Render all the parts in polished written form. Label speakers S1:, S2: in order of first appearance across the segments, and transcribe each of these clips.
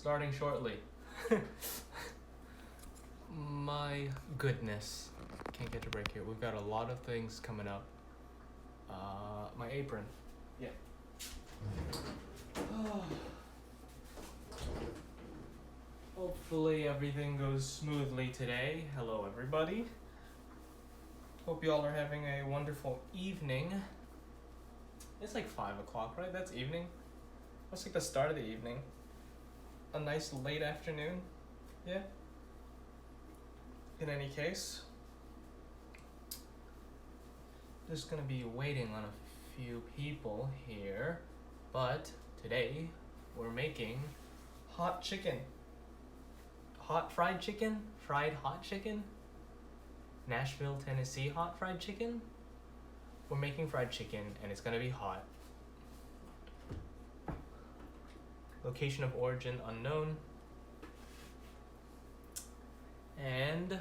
S1: Starting shortly. My goodness. Can't catch a break here. We've got a lot of things coming up. My apron. Yeah. Hopefully everything goes smoothly today. Hello everybody. Hope you all are having a wonderful evening. It's like 5 o'clock, right? That's evening. That's like the start of the evening. A nice late afternoon. Yeah. In any case, just gonna be waiting on a few people here, but today we're making hot chicken. Hot fried chicken? Fried hot chicken? Nashville, Tennessee hot fried chicken? We're making fried chicken and it's gonna be hot. Location of origin unknown. And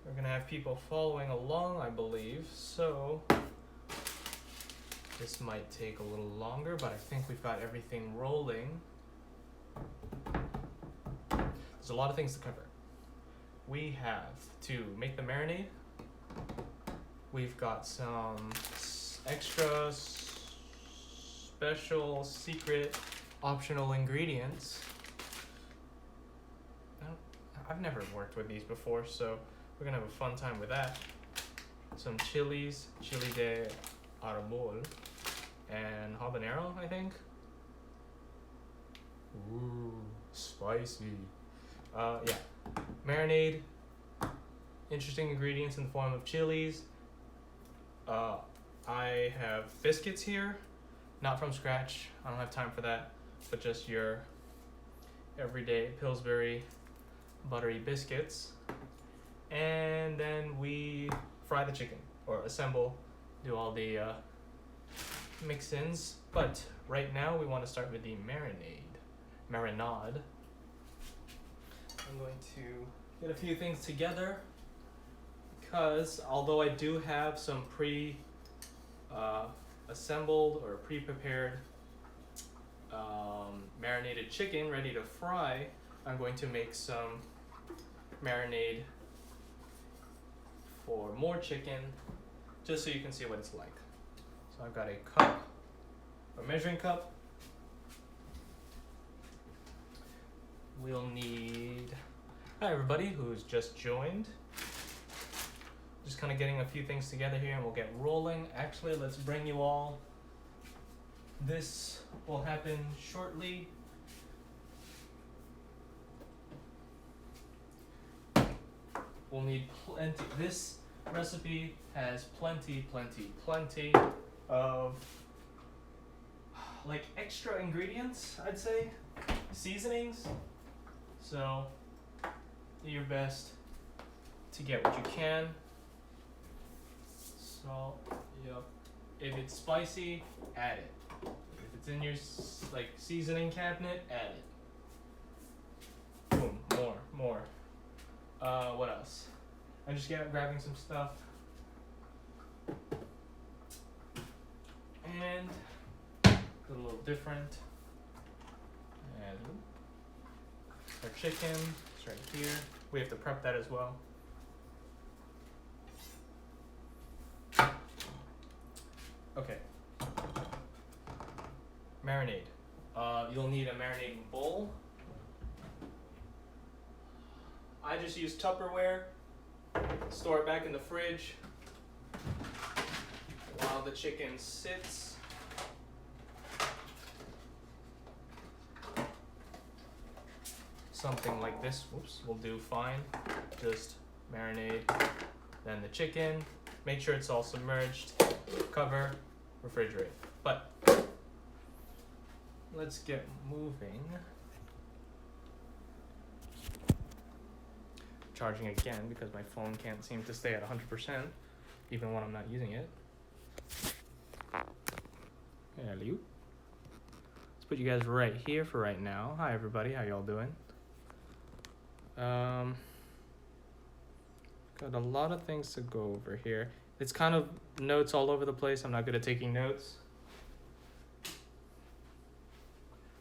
S1: we're gonna have people following along, I believe, so this might take a little longer, but I think we've got everything rolling. There's a lot of things to cover. We have to make the marinade. We've got some extra special secret optional ingredients. I've never worked with these before, so we're gonna have a fun time with that. Some chilies, chili de árbol, and habanero, I think. Ooh, spicy. Yeah, marinade, interesting ingredients in the form of chilies. I have biscuits here, not from scratch. I don't have time for that, but just your everyday Pillsbury buttery biscuits. And then we fry the chicken, or assemble, do all the mix-ins. But right now we want to start with the marinade. I'm going to get a few things together because although I do have some assembled or pre-prepared marinated chicken ready to fry, I'm going to make some marinade for more chicken just so you can see what it's like. So I've got a cup, a measuring cup. We'll need, hi everybody who's just joined. Just kind of getting a few things together here and we'll get rolling. Actually, let's bring you all. This will happen shortly. We'll need plenty. This recipe has plenty of like extra ingredients, I'd say, seasonings. So do your best to get what you can. Salt, yep. If it's spicy, add it. If it's in your like seasoning cabinet, add it. Boom, more. What else? I'm just grabbing some stuff. And a little different. And our chicken is right here. We have to prep that as well. Okay. Marinade. You'll need a marinating bowl. I just use Tupperware. Store it back in the fridge while the chicken sits. Something like this, whoops, will do fine. Just marinade, then the chicken. Make sure it's all submerged. Cover, refrigerate. But let's get moving. Charging again because my phone can't seem to stay at 100% even when I'm not using it. Hello. Let's put you guys right here for right now. Hi everybody, how y'all doing? Got a lot of things to go over here. It's kind of notes all over the place. I'm not good at taking notes.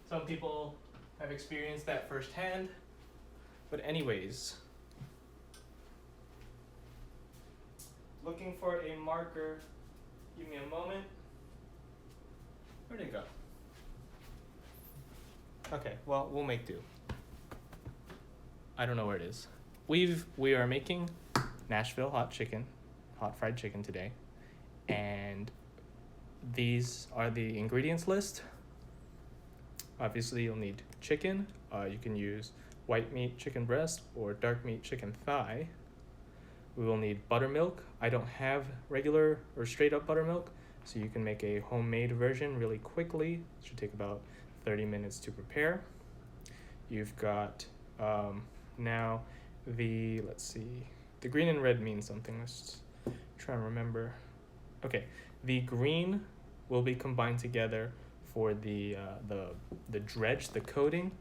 S1: Some people I've experienced that firsthand. But anyways, looking for a marker. Give me a moment. Where'd it go? Okay, well, we'll make do. I don't know where it is. We are making Nashville hot fried chicken today. And these are the ingredients list. Obviously, you'll need chicken. You can use white meat chicken breast or dark meat chicken thigh. We will need buttermilk. I don't have regular or straight up buttermilk, so you can make a homemade version really quickly. It should take about 30 minutes to prepare. You've got now let's see, the green and red mean something. Let's try and remember. Okay, the green will be combined together for the dredge, the coating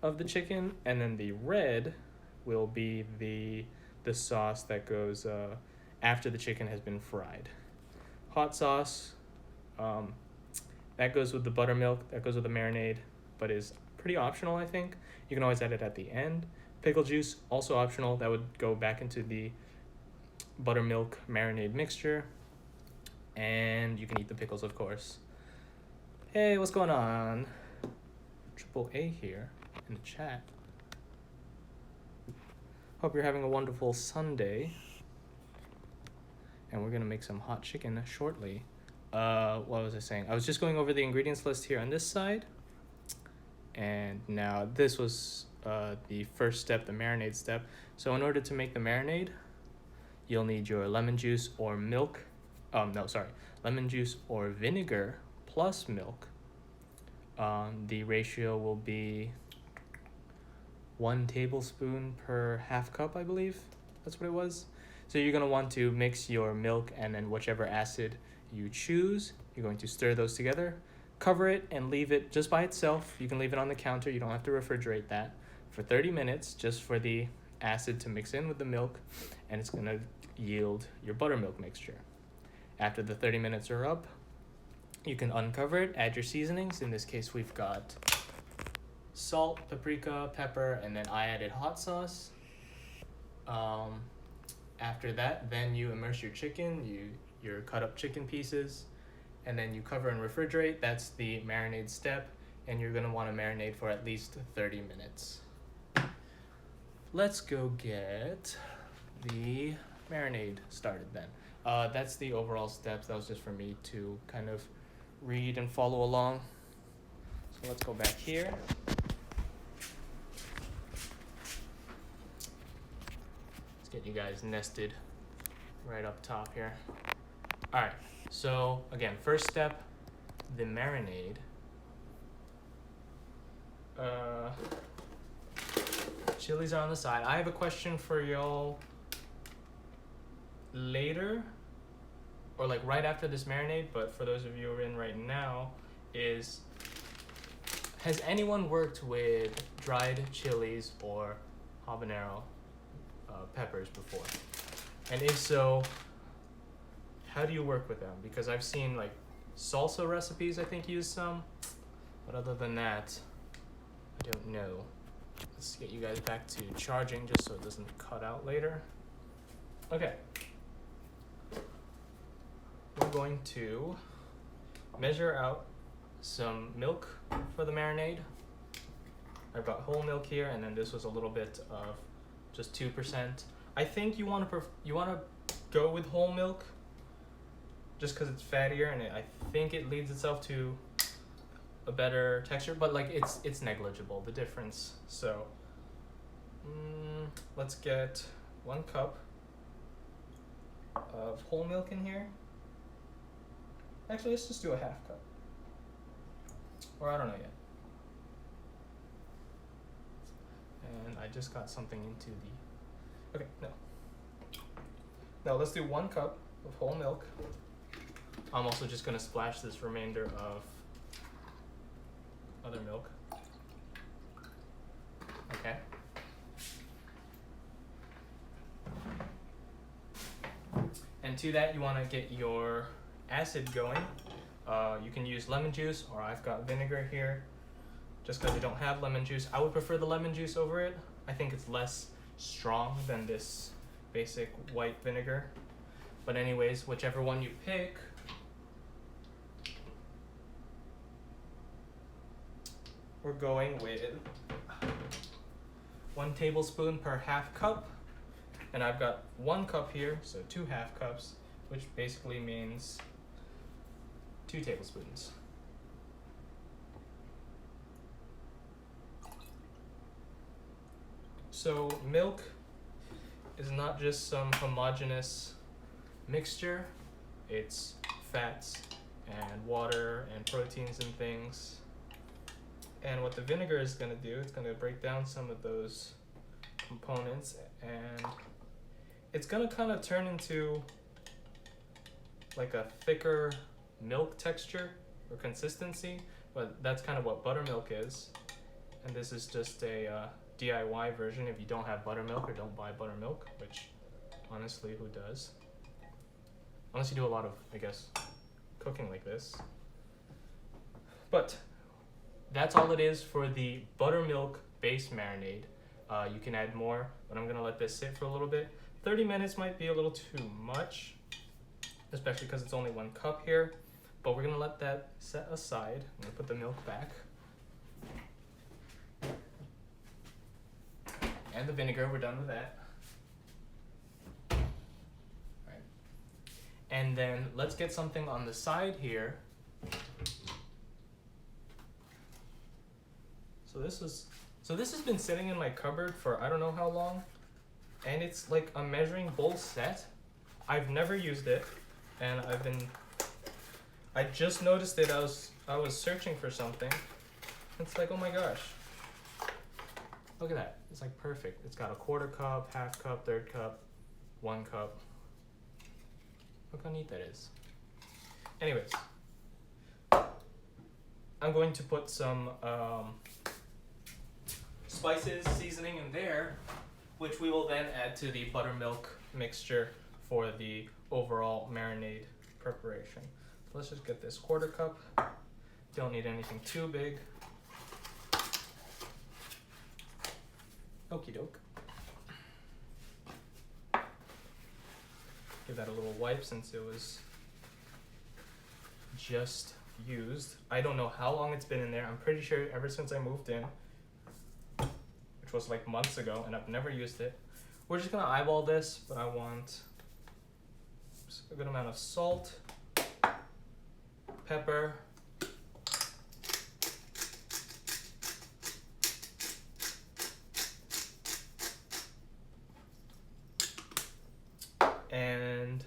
S1: of the chicken, and then the red will be the sauce that goes after the chicken has been fried. Hot sauce, that goes with the buttermilk, that goes with the marinade, but is pretty optional, I think. You can always add it at the end. Pickle juice, also optional. That would go back into the buttermilk marinade mixture. And you can eat the pickles, of course. Hey, what's going on? Triple A here in the chat. Hope you're having a wonderful Sunday. And we're gonna make some hot chicken shortly. What was I saying? I was just going over the ingredients list here on this side. And now this was the first step, the marinade step. So in order to make the marinade, you'll need your lemon juice or milk. Lemon juice or vinegar plus milk. The ratio will be 1 tablespoon per half cup, I believe. That's what it was. So you're gonna want to mix your milk and then whichever acid you choose. You're going to stir those together, cover it, and leave it just by itself. You can leave it on the counter. You don't have to refrigerate that for 30 minutes just for the acid to mix in with the milk, and it's gonna yield your buttermilk mixture. After the 30 minutes are up, you can uncover it, add your seasonings. In this case, we've got salt, paprika, pepper, and then I added hot sauce. After that, then you immerse your chicken, your cut up chicken pieces, and then you cover and refrigerate. That's the marinade step, and you're gonna wanna marinate for at least 30 minutes. Let's go get the marinade started then. That's the overall steps. That was just for me to kind of read and follow along. So let's go back here. Let's get you guys nested right up top here. All right, so again, first step, the marinade. Chilies are on the side. I have a question for y'all later, or like right after this marinade, but for those of you who are in right now, has anyone worked with dried chilies or habanero peppers before? And if so, how do you work with them? Because I've seen like salsa recipes, I think, use some, but other than that, I don't know. Let's get you guys back to charging just so it doesn't cut out later. Okay. We're going to measure out some milk for the marinade. I've got whole milk here, and then this was a little bit of just 2%. I think you want to go with whole milk just because it's fattier, and I think it leads itself to a better texture, but like it's negligible, the difference. So let's get 1 cup of whole milk in here. Actually, let's just do a half cup, or I don't know yet. And I just got something into the, okay, no, let's do 1 cup of whole milk. I'm also just gonna splash this remainder of other milk. Okay. And to that, you want to get your acid going. You can use lemon juice, or I've got vinegar here. just because I don't have lemon juice. I would prefer the lemon juice over it. I think it's less strong than this basic white vinegar. But anyways, whichever one you pick, we're going with 1 tablespoon per half cup. And I've got 1 cup here, so 2 half cups, which basically means 2 tablespoons. So milk is not just some homogeneous mixture, it's fats and water and proteins and things. And what the vinegar is going to do, it's going to break down some of those components, and it's going to kind of turn into like a thicker milk texture or consistency, but that's kind of what buttermilk is. And this is just a DIY version if you don't have buttermilk or don't buy buttermilk, which honestly, who does? Unless you do a lot of, I guess, cooking like this. But that's all it is for the buttermilk base marinade. You can add more, but I'm gonna let this sit for a little bit. 30 minutes might be a little too much, especially because it's only 1 cup here, but we're gonna let that set aside. I'm gonna put the milk back. And the vinegar, we're done with that. Right. And then let's get something on the side here. So this has been sitting in my cupboard for I don't know how long, and it's like a measuring bowl set. I've never used it, and I just noticed it. I was searching for something. It's like, oh my gosh. Look at that. It's like perfect. It's got a 1/4 cup, half cup, 1/3 cup, 1 cup. Look how neat that is. Anyways, I'm going to put some spices, seasoning in there, which we will then add to the buttermilk mixture for the overall marinade preparation. So let's just get this 1/4 cup. Don't need anything too big. Okie doke. Give that a little wipe since it was just used. I don't know how long it's been in there. I'm pretty sure ever since I moved in, which was like months ago, and I've never used it. We're just gonna eyeball this, but I want a good amount of salt, pepper, and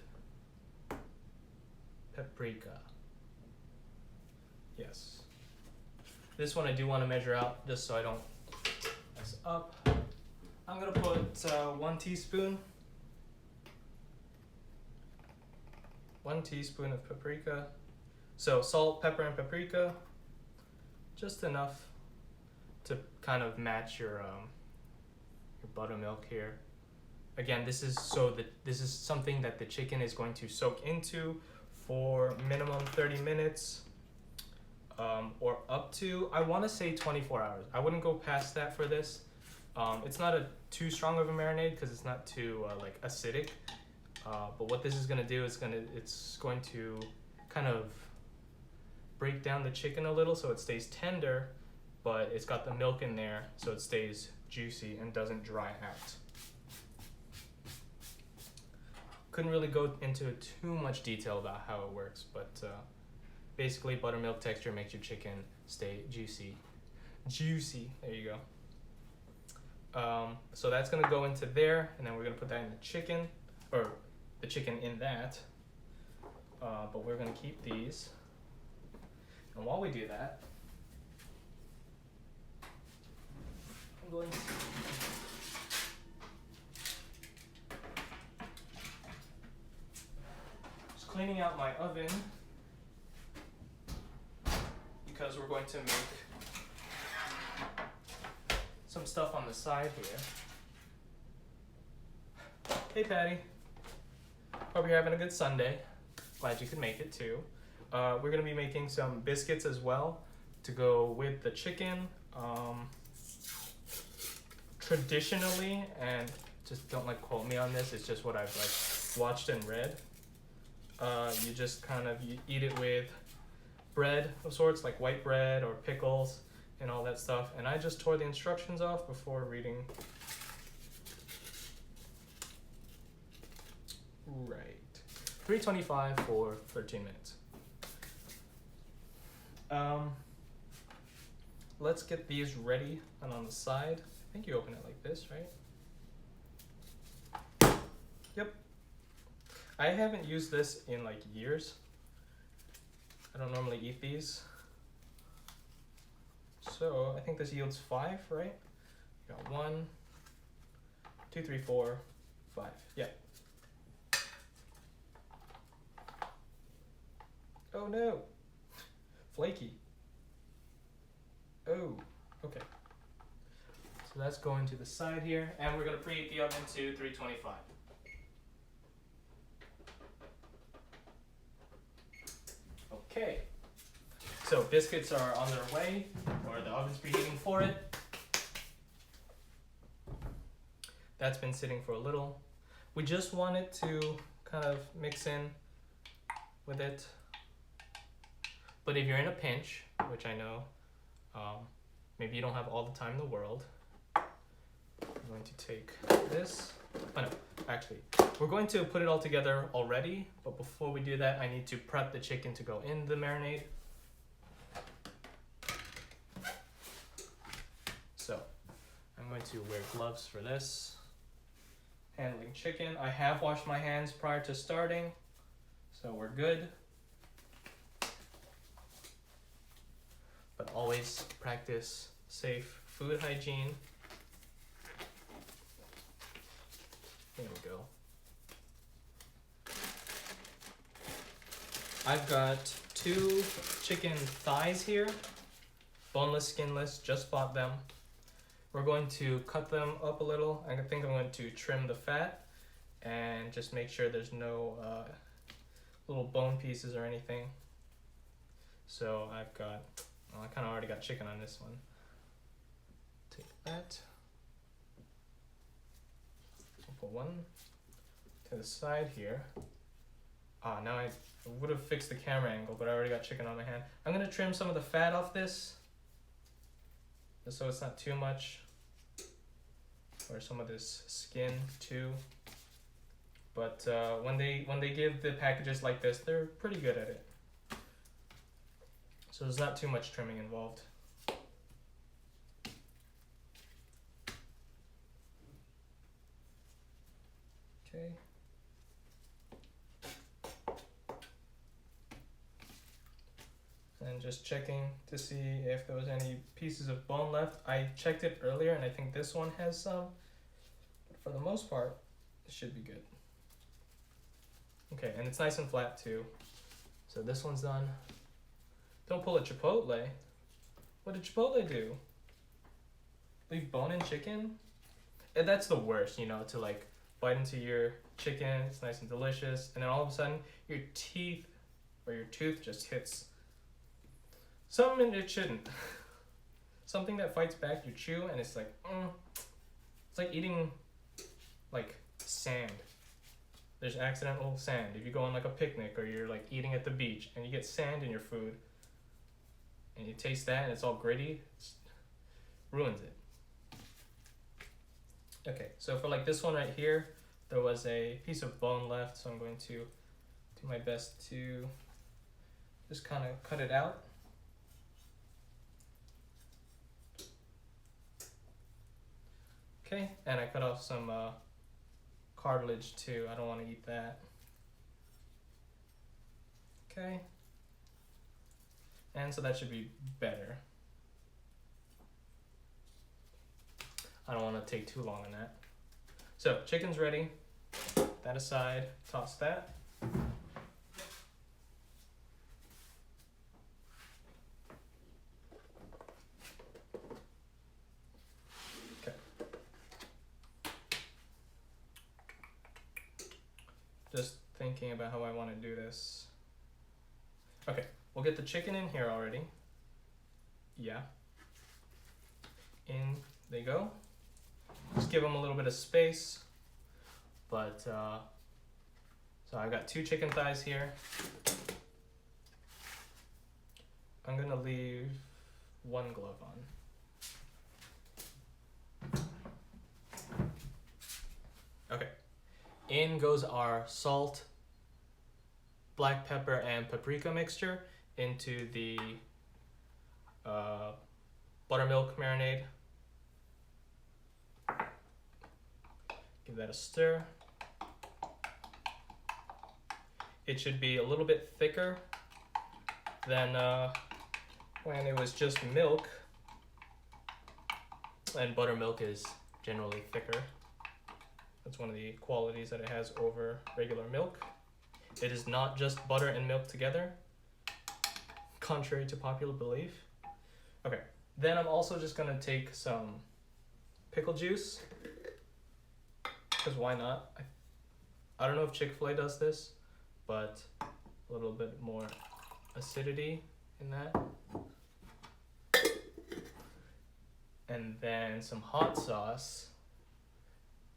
S1: paprika. Yes. This one I do want to measure out just so I don't mess up. I'm gonna put 1 teaspoon. 1 teaspoon of paprika. So salt, pepper, and paprika. Just enough to kind of match your buttermilk here. Again, this is something that the chicken is going to soak into for minimum 30 minutes or up to, I want to say 24 hours. I wouldn't go past that for this. It's not too strong of a marinade because it's not too like acidic. But what this is going to do is it's going to kind of break down the chicken a little so it stays tender, but it's got the milk in there so it stays juicy and doesn't dry out. Couldn't really go into too much detail about how it works, but basically buttermilk texture makes your chicken stay juicy. There you go. So that's gonna go into there, and then we're gonna put that in the chicken, or the chicken in that. But we're gonna keep these. And while we do that, I'm going to cleaning out my oven because we're going to make some stuff on the side here. Hey Patty, hope you're having a good Sunday. Glad you could make it too. We're gonna be making some biscuits as well. to go with the chicken. Traditionally, and just don't like quote me on this, it's just what I've like watched and read. You just kind of you eat it with bread of sorts, like white bread or pickles and all that stuff. And I just tore the instructions off before reading. Right. 325 for 13 minutes. Let's get these ready and on the side. I think you open it like this, right? Yep. I haven't used this in like years. I don't normally eat these. So I think this yields 5, right? You got 1, 2, 3, 4, 5. Yeah. Oh no. Flaky. Oh, okay. So that's going to the side here, and we're going to preheat the oven to 325. Okay. So biscuits are on their way, or the oven's preheating for it. That's been sitting for a little. We just want it to kind of mix in with it. But if you're in a pinch, which I know, maybe you don't have all the time in the world, I'm going to take this. Oh no, actually, we're going to put it all together already, but before we do that, I need to prep the chicken to go in the marinade. So, I'm going to wear gloves for this. Handling chicken. I have washed my hands prior to starting, so we're good. But always practice safe food hygiene. There we go. I've got 2 chicken thighs here, boneless, skinless, just bought them. We're going to cut them up a little. I think I'm going to trim the fat and just make sure there's no little bone pieces or anything. So I've got, well, I kind of already got chicken on this one. Take that. I'll put one to the side here. Now I would have fixed the camera angle, but I already got chicken on my hand. I'm gonna trim some of the fat off this, just so it's not too much, or some of this skin too. But when they give the packages like this, they're pretty good at it. So there's not too much trimming involved. Okay. And just checking to see if there was any pieces of bone left. I checked it earlier and I think this one has some, but for the most part, it should be good. Okay, and it's nice and flat too. So this one's done. Don't pull a Chipotle. What did Chipotle do? Leave bone in chicken? And that's the worst, you know, to like bite into your chicken, it's nice and delicious, and then all of a sudden your teeth or your tooth just hits something it shouldn't. Something that fights back, you chew and it's like, it's like eating like sand. There's accidental sand. If you go on like a picnic or you're like eating at the beach and you get sand in your food and you taste that and it's all gritty, it ruins it. Okay, so for like this one right here, there was a piece of bone left, so I'm going to do my best to just kind of cut it out. Okay, and I cut off some cartilage too. I don't want to eat that. Okay, and so that should be better. I don't want to take too long on that. So chicken's ready. That aside, toss that. Okay. Just thinking about how I want to do this. Okay, we'll get the chicken in here already. Yeah. In they go. Just give them a little bit of space. But, so I got 2 chicken thighs here. I'm gonna leave 1 glove on. Okay. In goes our salt, black pepper, and paprika mixture into the buttermilk marinade. Give that a stir. It should be a little bit thicker than when it was just milk. And buttermilk is generally thicker. That's one of the qualities that it has over regular milk. It is not just butter and milk together, contrary to popular belief. Okay, then I'm also just gonna take some pickle juice, because why not? I don't know if Chick-fil-A does this, but a little bit more acidity in that. And then some hot sauce.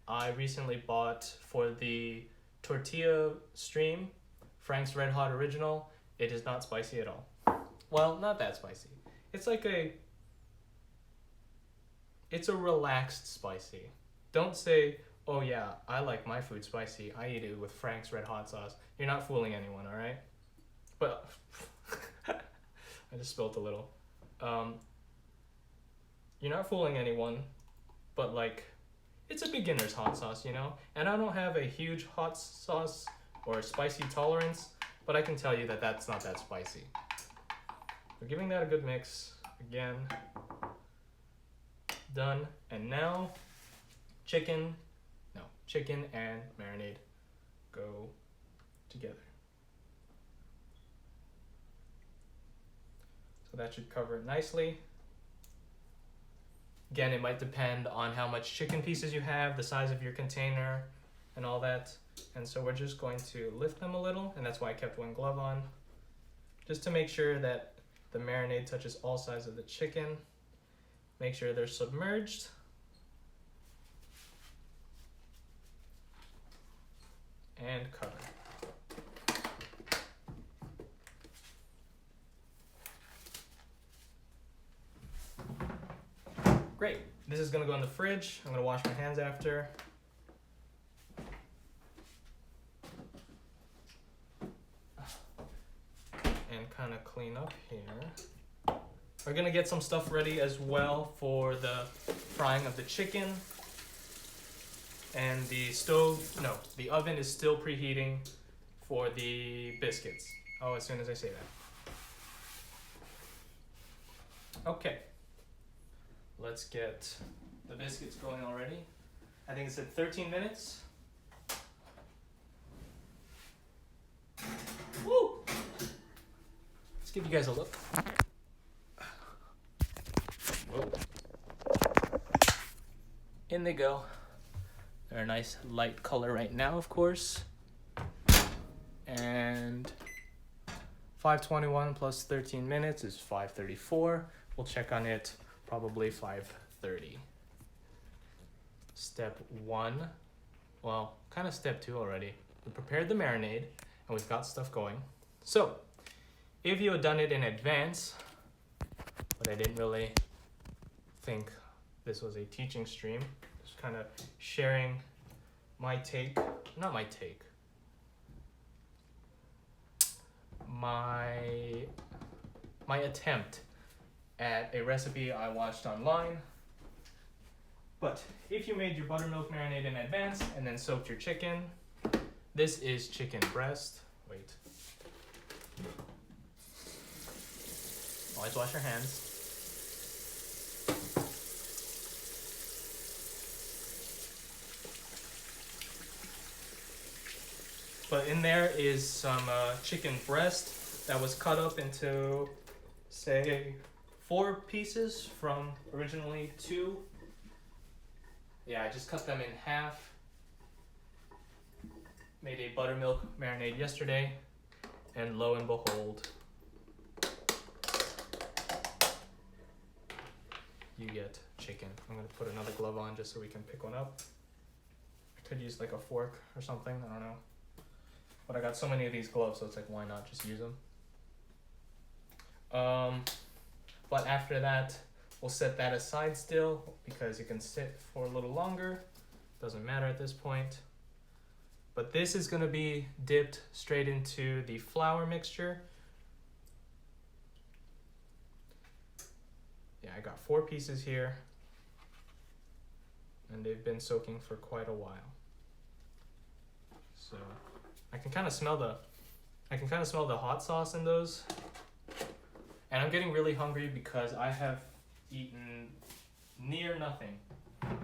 S1: I recently bought for the tortilla stream, Frank's Red Hot Original. It is not spicy at all. Well, not that spicy. It's like it's a relaxed spicy. Don't say, oh yeah, I like my food spicy, I eat it with Frank's Red Hot sauce. You're not fooling anyone, alright? But, I just spilled a little. You're not fooling anyone, but like, it's a beginner's hot sauce, you know? And I don't have a huge hot sauce or spicy tolerance, but I can tell you that that's not that spicy. We're giving that a good mix. Again, done. And now, chicken and marinade go together. So that should cover it nicely. Again, it might depend on how much chicken pieces you have, the size of your container, and all that. And so we're just going to lift them a little, and that's why I kept 1 glove on, just to make sure that the marinade touches all sides of the chicken. Make sure they're submerged. And cover. Great. This is gonna go in the fridge. I'm gonna wash my hands after. And kind of clean up here. We're gonna get some stuff ready as well for the frying of the chicken. And the the oven is still preheating for the biscuits. Oh, as soon as I say that. Okay. Let's get the biscuits going already. I think it's at 13 minutes. Woo! Let's give you guys a look. Whoa. In they go. They're a nice light color right now, of course. And 5:21 plus 13 minutes is 5:34. We'll check on it probably 5:30. Step 1, well, kind of step 2 already. We prepared the marinade and we've got stuff going. So, if you had done it in advance, but I didn't really think this was a teaching stream, just kind of sharing my take, not my take, my attempt at a recipe I watched online. But if you made your buttermilk marinade in advance and then soaked your chicken, this is chicken breast. Wait. Always wash your hands. But in there is some chicken breast that was cut up into, say, 4 pieces from originally 2. Yeah, I just cut them in half. Made a buttermilk marinade yesterday, and lo and behold, you get chicken. I'm gonna put another glove on just so we can pick one up. I could use like a fork or something, I don't know. But I got so many of these gloves, so it's like, why not just use them? But after that, we'll set that aside still because it can sit for a little longer. Doesn't matter at this point. But this is gonna be dipped straight into the flour mixture. Yeah, I got 4 pieces here. And they've been soaking for quite a while. So I can kind of smell the hot sauce in those. And I'm getting really hungry because I have eaten near nothing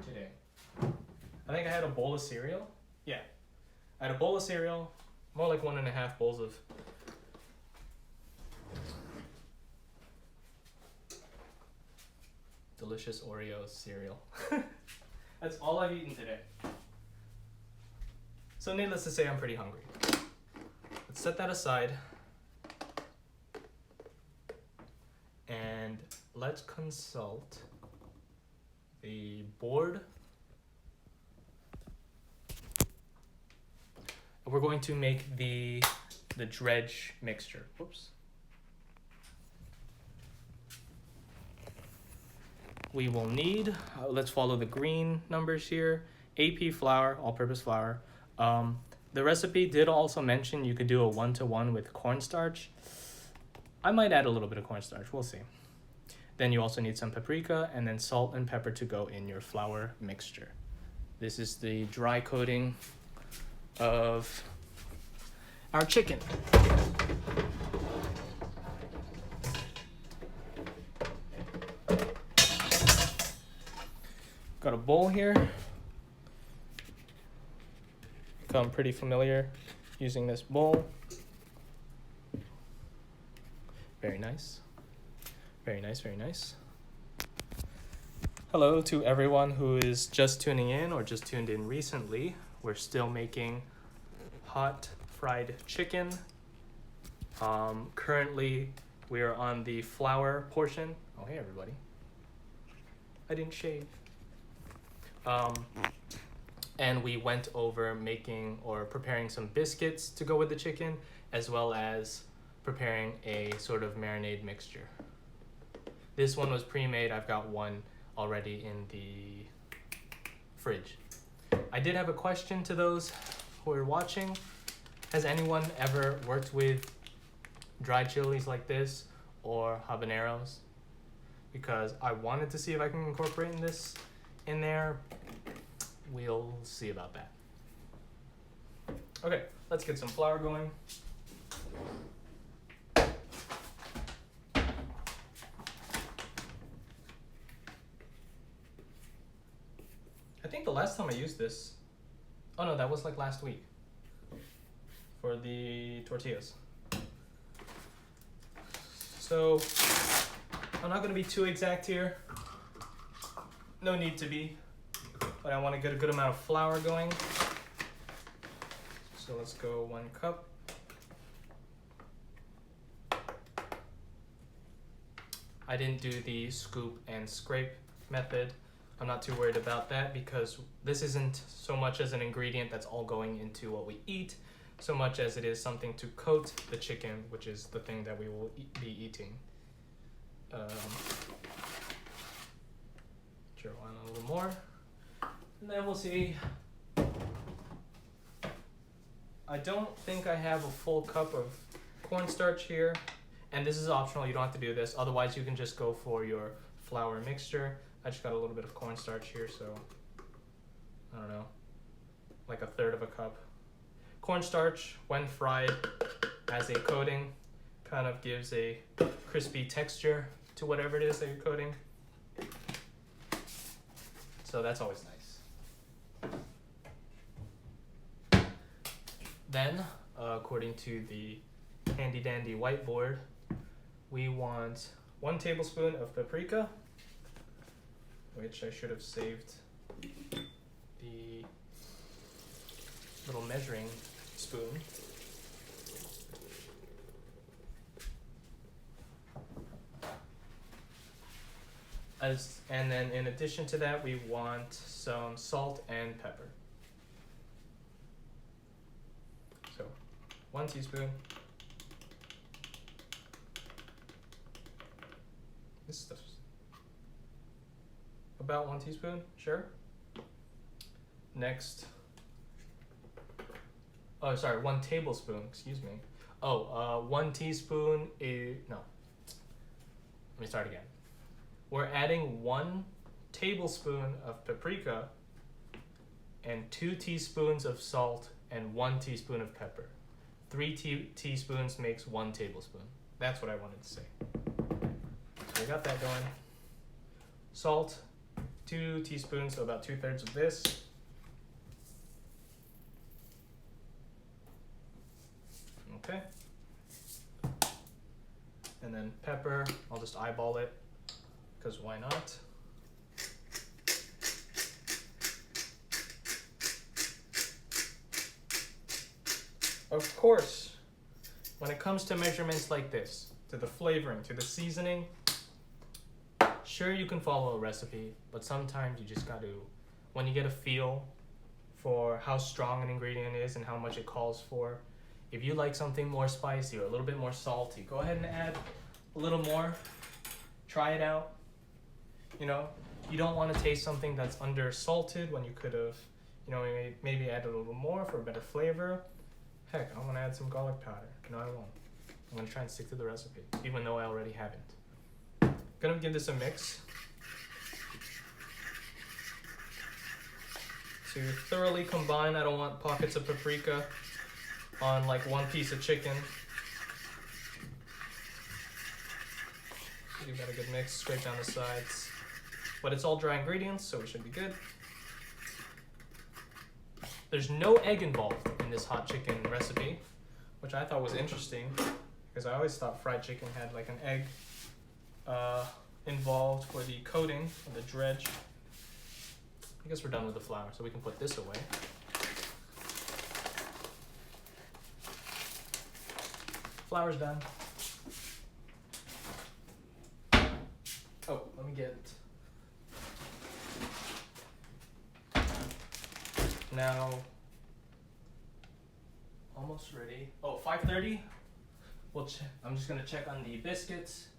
S1: today. I think I had a bowl of cereal. Yeah, I had a bowl of cereal, more like 1.5 bowls of delicious Oreo cereal. That's all I've eaten today. So needless to say, I'm pretty hungry. Let's set that aside. And let's consult the board. We're going to make the dredge mixture. Whoops. We will need, let's follow the green numbers here, AP flour, all-purpose flour. The recipe did also mention you could do a 1-to-1 with cornstarch. I might add a little bit of cornstarch, we'll see. Then you also need some paprika and then salt and pepper to go in your flour mixture. This is the dry coating of our chicken. Got a bowl here. Become pretty familiar using this bowl. Very nice. Very nice, very nice. Hello to everyone who is just tuning in or just tuned in recently. We're still making hot fried chicken. Currently, we are on the flour portion. Oh, hey, everybody. I didn't shave. And we went over making or preparing some biscuits to go with the chicken, as well as preparing a sort of marinade mixture. This one was pre-made. I've got one already in the fridge. I did have a question to those who are watching. Has anyone ever worked with dried chilies like this or habaneros? Because I wanted to see if I can incorporate this in there. We'll see about that. Okay, let's get some flour going. I think the last time I used this, oh no, that was like last week for the tortillas. So I'm not gonna be too exact here. No need to be, but I want to get a good amount of flour going. So let's go 1 cup. I didn't do the scoop and scrape method. I'm not too worried about that because this isn't so much as an ingredient that's all going into what we eat, so much as it is something to coat the chicken, which is the thing that we will be eating. Sure, on a little more. And then we'll see. I don't think I have a full cup of cornstarch here. And this is optional, you don't have to do this. Otherwise, you can just go for your flour mixture. I just got a little bit of cornstarch here, so I don't know, like 1/3 cup. Cornstarch, when fried as a coating, kind of gives a crispy texture to whatever it is that you're coating. So that's always nice. Then, according to the handy dandy whiteboard, we want 1 tablespoon of paprika, which I should have saved the little measuring spoon. And then in addition to that, we want some salt and pepper. So 1 teaspoon. This stuff's about 1 teaspoon, sure. Next, oh sorry, 1 tablespoon, excuse me. 1 teaspoon is, no. Let me start again. We're adding 1 tablespoon of paprika and 2 teaspoons of salt and 1 teaspoon of pepper. 3 teaspoons makes 1 tablespoon. That's what I wanted to say. So we got that going. Salt, 2 teaspoons, so about 2/3 of this. Okay. And then pepper, I'll just eyeball it, because why not? Of course, when it comes to measurements like this, to the flavoring, to the seasoning, sure you can follow a recipe, but sometimes you just got to, when you get a feel for how strong an ingredient is and how much it calls for, if you like something more spicy or a little bit more salty, go ahead and add a little more. Try it out. You know, you don't want to taste something that's under-salted when you could have, you know, maybe add a little more for a better flavor. Heck, I want to add some garlic powder. No, I won't. I'm going to try and stick to the recipe, even though I already haven't. Gonna give this a mix to thoroughly combine. I don't want pockets of paprika on like 1 piece of chicken. Give that a good mix, scrape down the sides. But it's all dry ingredients, so it should be good. There's no egg involved in this hot chicken recipe, which I thought was interesting, because I always thought fried chicken had like an egg involved for the coating of the dredge. I guess we're done with the flour, so we can put this away. Flour's done. Oh, let me get now almost ready. Oh, 5:30. We'll check. I'm just gonna check on the biscuits.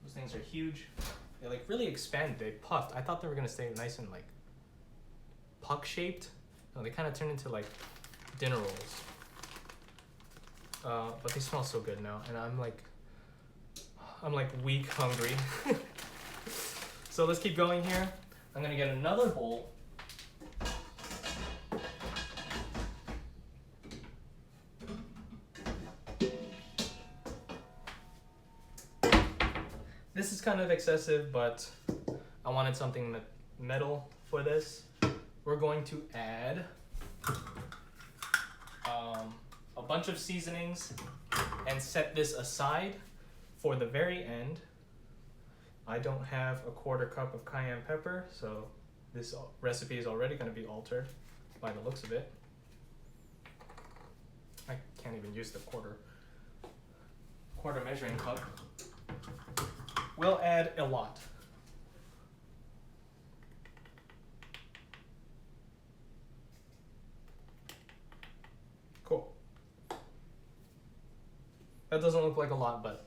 S1: Those things are huge. They like really expanded. They puffed. I thought they were gonna stay nice and like puck shaped. No, they kind of turned into like dinner rolls. But they smell so good now, and I'm like weak hungry. So let's keep going here. I'm gonna get another bowl. This is kind of excessive, but I wanted something metal for this. We're going to add a bunch of seasonings and set this aside for the very end. I don't have a 1/4 cup of cayenne pepper, so this recipe is already going to be altered by the looks of it. I can't even use the quarter measuring cup. We'll add a lot. Cool. That doesn't look like a lot, but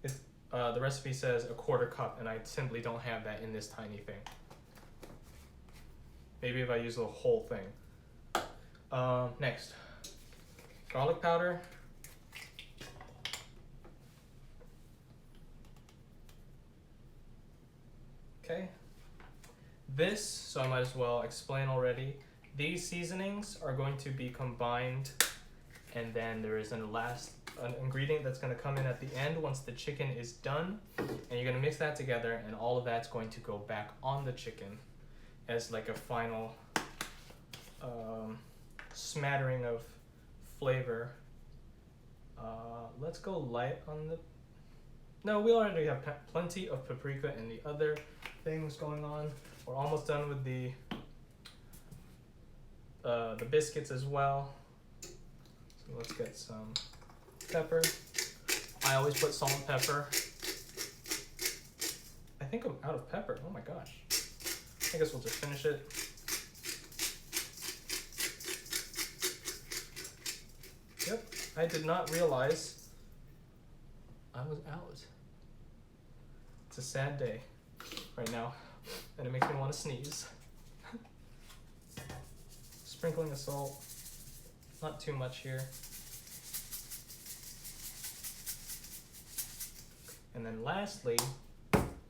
S1: it's, the recipe says a 1/4 cup, and I simply don't have that in this tiny thing. Maybe if I use the whole thing. Next, garlic powder. Okay. This, so I might as well explain already. These seasonings are going to be combined, and then there is an ingredient that's going to come in at the end once the chicken is done, and you're going to mix that together, and all of that's going to go back on the chicken as like a final smattering of flavor. Let's go light on the... No, we already have plenty of paprika and the other things going on. We're almost done with the biscuits as well. So let's get some pepper. I always put salt and pepper think I'm out of pepper. Oh my gosh. I guess we'll just finish it. Yep, I did not realize I was out. It's a sad day right now, and it makes me want to sneeze. Sprinkling of salt, not too much here. And then lastly,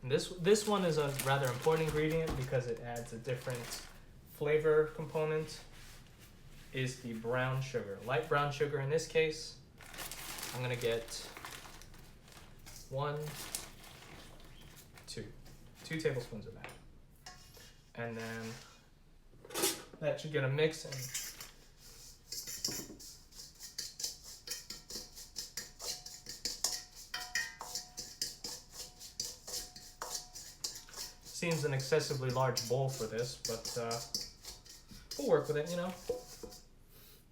S1: this one is a rather important ingredient because it adds a different flavor component, is the brown sugar. Light brown sugar in this case. I'm gonna get 2 tablespoons of that. And then that should get a mix and seems an excessively large bowl for this, but we'll work with it, you know.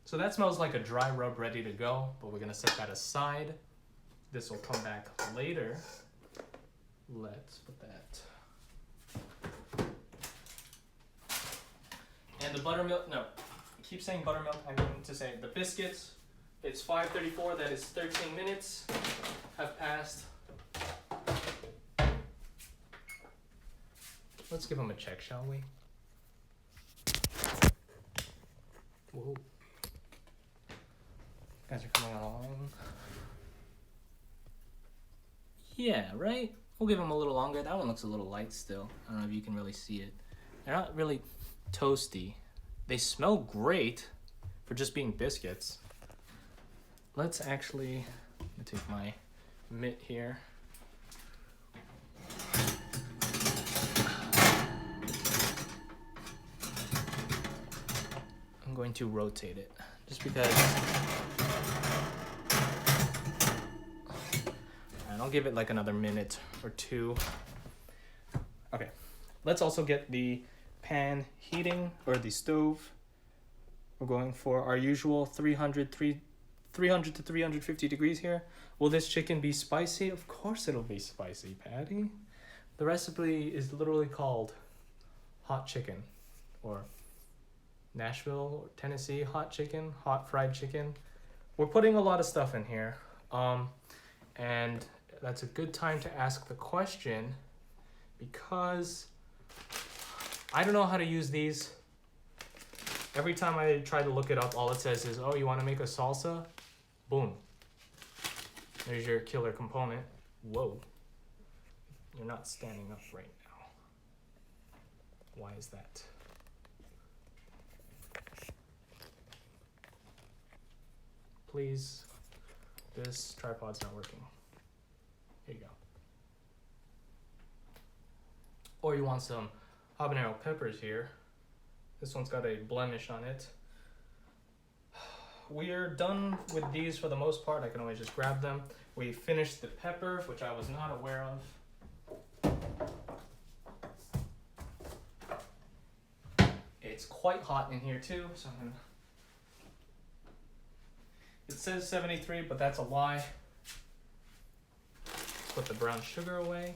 S1: So that smells like a dry rub ready to go, but we're gonna set that aside. This will come back later. Let's put that. And the buttermilk, no, I keep saying buttermilk, I mean to say the biscuits. It's 5:34, that is 13 minutes have passed. Let's give them a check, shall we? Whoa. Guys are coming along. Yeah, right? We'll give them a little longer. That one looks a little light still. I don't know if you can really see it. They're not really toasty. They smell great for just being biscuits. Let's actually, I'm gonna take my mitt here. I'm going to rotate it just because I'll give it like another minute or two. Okay, let's also get the pan heating, or the stove. We're going for our usual 300 to 350 degrees here. Will this chicken be spicy? Of course it'll be spicy, Patty. The recipe is literally called hot chicken, or Nashville or Tennessee hot chicken, hot fried chicken. We're putting a lot of stuff in here, and that's a good time to ask the question because I don't know how to use these. Every time I try to look it up, all it says is, oh, you want to make a salsa? Boom. There's your killer component. Whoa. You're not standing up right now. Why is that? Please, this tripod's not working. Here you go. Or you want some habanero peppers here. This one's got a blemish on it. We're done with these for the most part. I can always just grab them. We finished the pepper, which I was not aware of. It's quite hot in here too, so I'm gonna... It says 73, but that's a lie. Put the brown sugar away.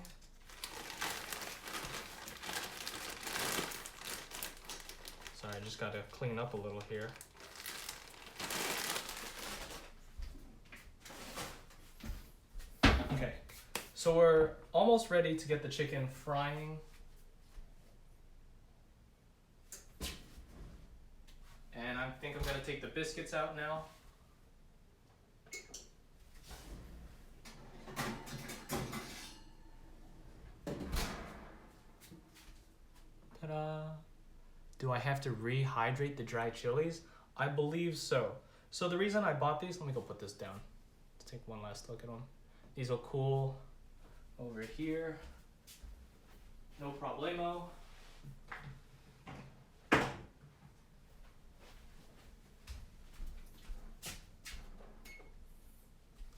S1: Sorry, I just gotta clean up a little here. Okay, so we're almost ready to get the chicken frying. And I think I'm gonna take the biscuits out now. Ta-da! Do I have to rehydrate the dry chilies? I believe so. So the reason I bought these, let me go put this down. Let's take one last look at them. These will cool over here. No problemo.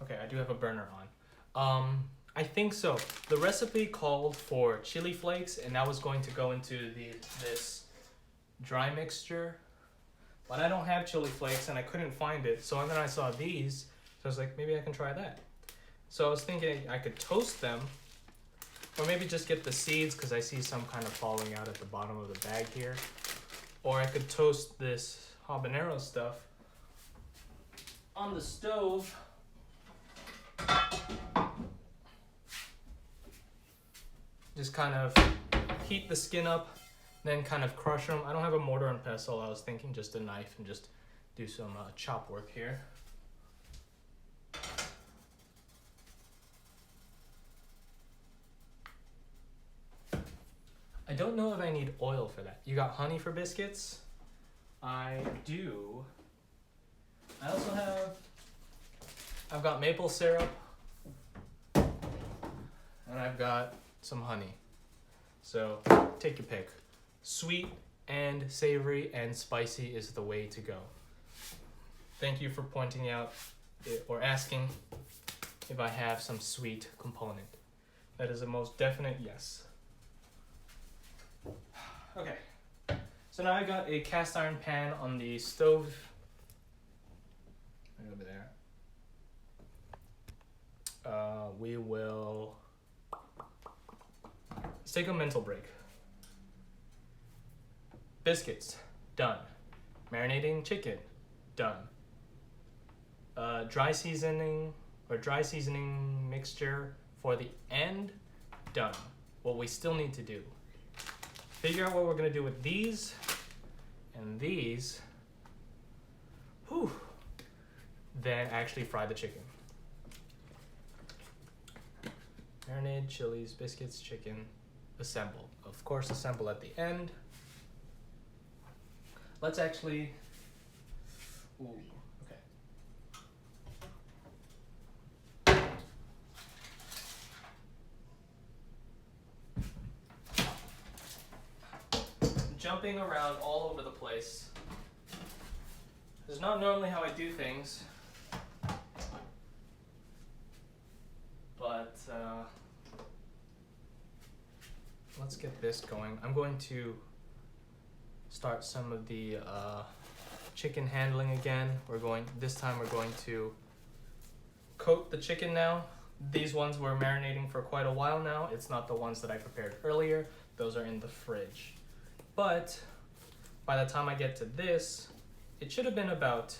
S1: Okay, I do have a burner on. I think so. The recipe called for chili flakes, and that was going to go into this dry mixture. But I don't have chili flakes, and I couldn't find it. So then I saw these, so I was like, maybe I can try that. So I was thinking I could toast them Or maybe just get the seeds because I see some kind of falling out at the bottom of the bag here. Or I could toast this habanero stuff on the stove. Just kind of heat the skin up, then kind of crush them. I don't have a mortar and pestle. I was thinking just a knife and just do some chop work here. I don't know if I need oil for that. You got honey for biscuits? I do. I also I've got maple syrup, and I've got some honey. So take your pick. Sweet and savory and spicy is the way to go. Thank you for pointing out or asking if I have some sweet component. That is a most definite yes. Okay, so now I got a cast iron pan on the stove. Right over there. Let's take a mental break. Biscuits, done. Marinating chicken, done. Dry seasoning mixture for the end, done. What we still need to do, figure out what we're gonna do with these and these, then actually fry the chicken. Marinade, chilies, biscuits, chicken, assemble. Of course, assemble at the end. Let's actually, okay. Jumping around all over the place. This is not normally how I do things, but let's get this going. I'm going to start some of the chicken handling again. This time we're going to coat the chicken now. These ones were marinating for quite a while now. It's not the ones that I prepared earlier. Those are in the fridge. But by the time I get to this, it should have been about,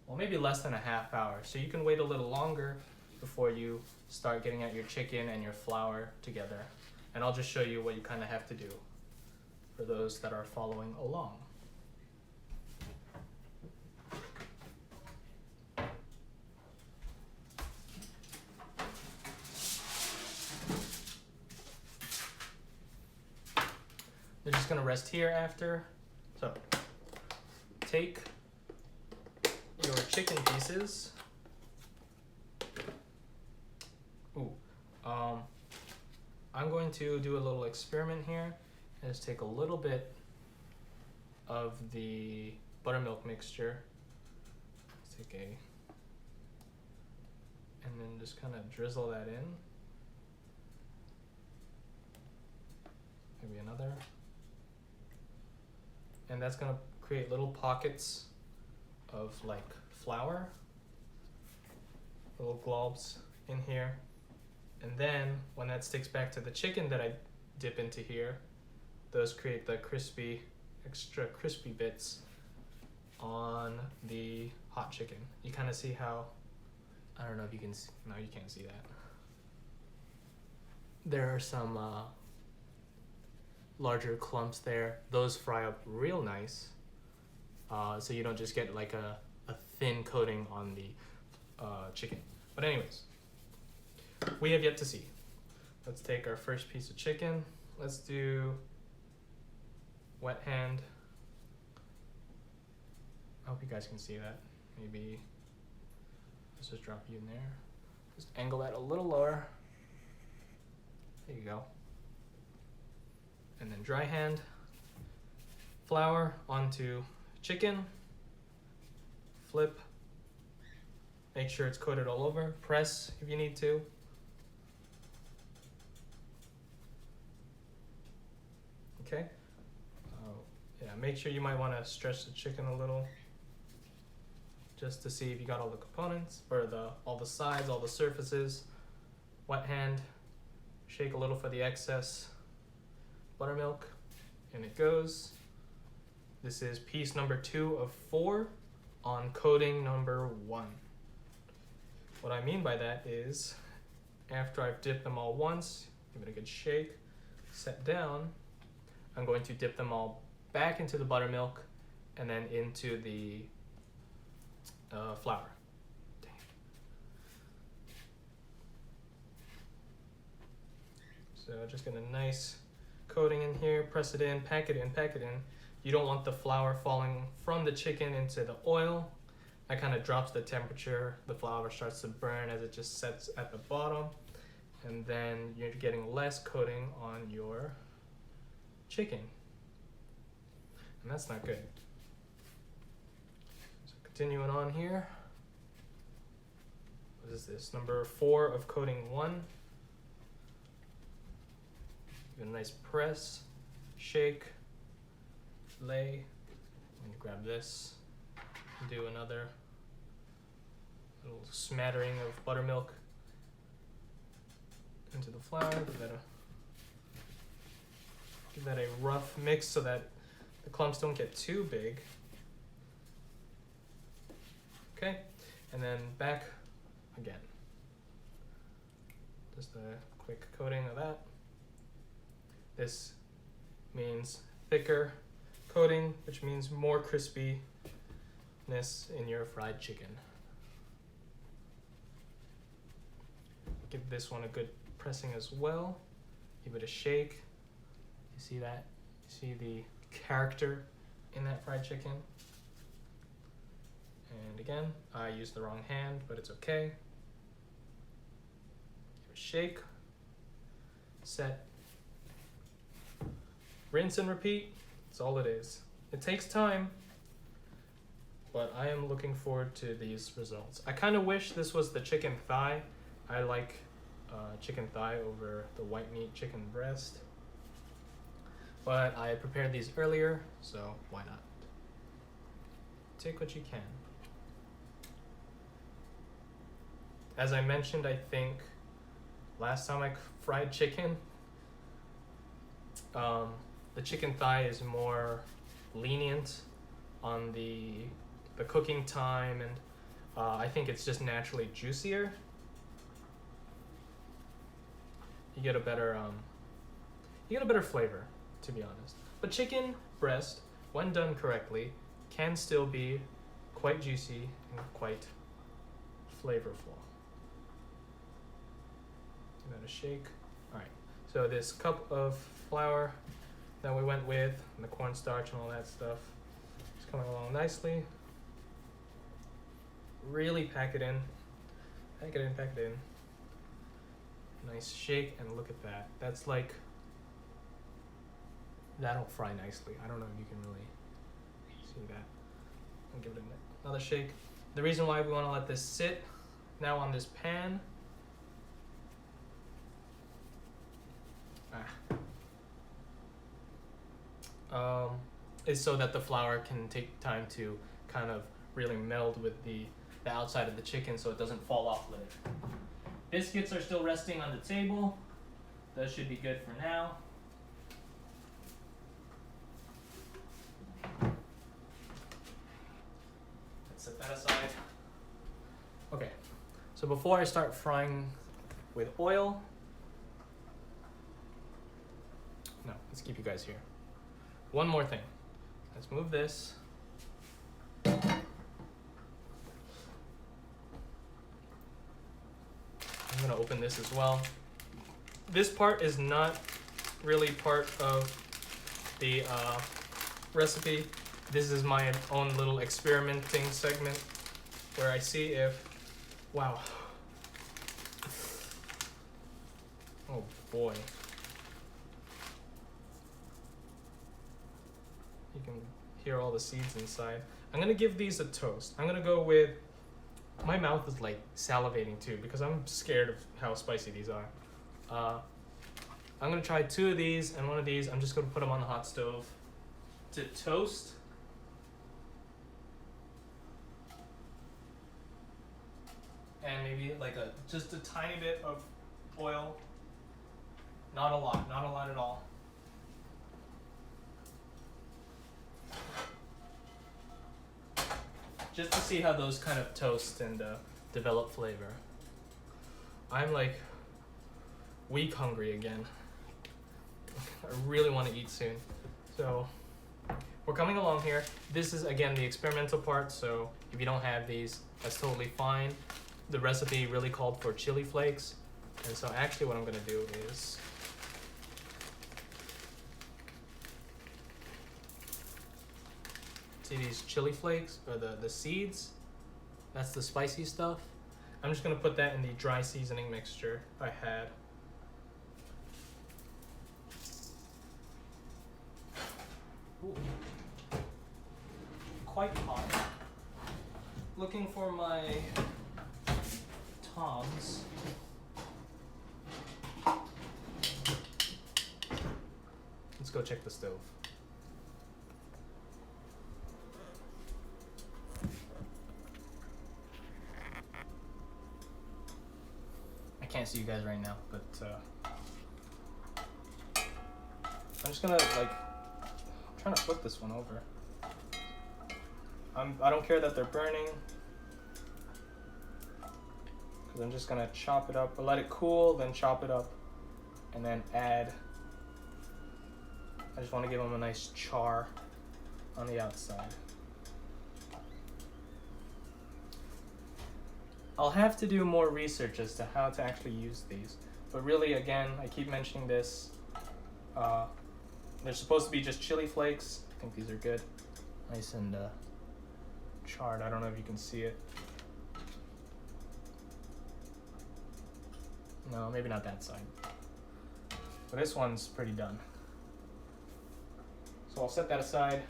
S1: well, maybe less than a half hour. So you can wait a little longer before you start getting out your chicken and your flour together. And I'll just show you what you kind of have to do for those that are following along. They're just gonna rest here after. So take your chicken pieces. I'm going to do a little experiment here and just take a little bit of the buttermilk mixture. Let's take and then just kind of drizzle that in. Maybe another. And that's gonna create little pockets of like flour, little globs in here. And then when that sticks back to the chicken that I dip into here, those create the crispy, extra crispy bits on the hot chicken. You kind of see how, I don't know if you can see, no, you can't see that. There are some larger clumps there. Those fry up real nice. So you don't just get like a thin coating on the chicken. But anyways, we have yet to see. Let's take our first piece of chicken. Let's do wet hand. I hope you guys can see that. Maybe let's just drop you in there. Just angle that a little lower. There you go. And then dry hand, flour onto chicken, flip, make sure it's coated all over, press if you need to. Okay, yeah, make sure you might want to stretch the chicken a little just to see if you got all the components, or all the sides, all the surfaces. Wet hand, Shake a little for the excess buttermilk, and it goes. This is piece number 2 of 4 on coating number 1. What I mean by that is, after I've dipped them all once, give it a good shake, set down, I'm going to dip them all back into the buttermilk and then into the flour. Dang. So just get a nice coating in here, press it in, pack it in, pack it in. You don't want the flour falling from the chicken into the oil. That kind of drops the temperature. The flour starts to burn as it just sets at the bottom. And then you're getting less coating on your chicken. And that's not good. So continuing on here. What is this? Number 4 of coating 1. Give it a nice press, shake, lay, and you grab this. Do another little smattering of buttermilk into the flour. Give that a rough mix so that the clumps don't get too big. Okay, and then back again. Just a quick coating of that. This means thicker coating, which means more crispiness in your fried chicken. Give this one a good pressing as well. Give it a shake. You see that? You see the character in that fried chicken? And again, I used the wrong hand, but it's okay. Give it a shake. Set. Rinse and repeat. That's all it is. It takes time, but I am looking forward to these results. I kind of wish this was the chicken thigh. I like chicken thigh over the white meat chicken breast. But I prepared these earlier, so why not? Take what you can. As I mentioned, I think last time I fried chicken, the chicken thigh is more lenient on the cooking time, and I think it's just naturally juicier. You get a better flavor, to be honest. But chicken breast, when done correctly, can still be quite juicy and quite flavorful. Give that a shake. All right. So this cup of flour that we went with, and the cornstarch and all that stuff, is coming along nicely. Really pack it in. Pack it in, pack it in. Nice shake, and look at that. That's like, that'll fry nicely. I don't know if you can really see that. I'll give it another shake. The reason why we want to let this sit now on this pan is so that the flour can take time to kind of really meld with the outside of the chicken so it doesn't fall off later. Biscuits are still resting on the table. Those should be good for now. Let's set that aside. Okay, so before I start frying with oil, no, let's keep you guys here. One more thing. Let's move this. I'm gonna open this as well. This part is not really part of the recipe. This is my own little experimenting segment where I see if, wow. Oh boy. You can hear all the seeds inside. I'm gonna give these a toast. I'm gonna go with, my mouth is like salivating too because I'm scared of how spicy these are. I'm gonna try 2 of these, and one of these I'm just gonna put them on the hot stove to toast. And maybe like just a tiny bit of oil Not a lot at all. Just to see how those kind of toast and develop flavor. I'm like weak hungry again. I really want to eat soon. So we're coming along here. This is again the experimental part, so if you don't have these, that's totally fine. The recipe really called for chili flakes, and so actually what I'm gonna do is see these chili flakes, or the seeds, that's the spicy stuff. I'm just gonna put that in the dry seasoning mixture I had. Ooh. Quite hot. Looking for my tongs. Let's go check the stove. I can't see you guys right now, but I'm just gonna I'm trying to flip this one over. I don't care that they're burning, because I'm just gonna chop it up, or let it cool, then chop it up, and then add. I just want to give them a nice char on the outside. I'll have to do more research as to how to actually use these, but really, again, I keep mentioning this. They're supposed to be just chili flakes. I think these are good, nice and charred. I don't know if you can see it. No, maybe not that side. But this one's pretty done. So I'll set that aside.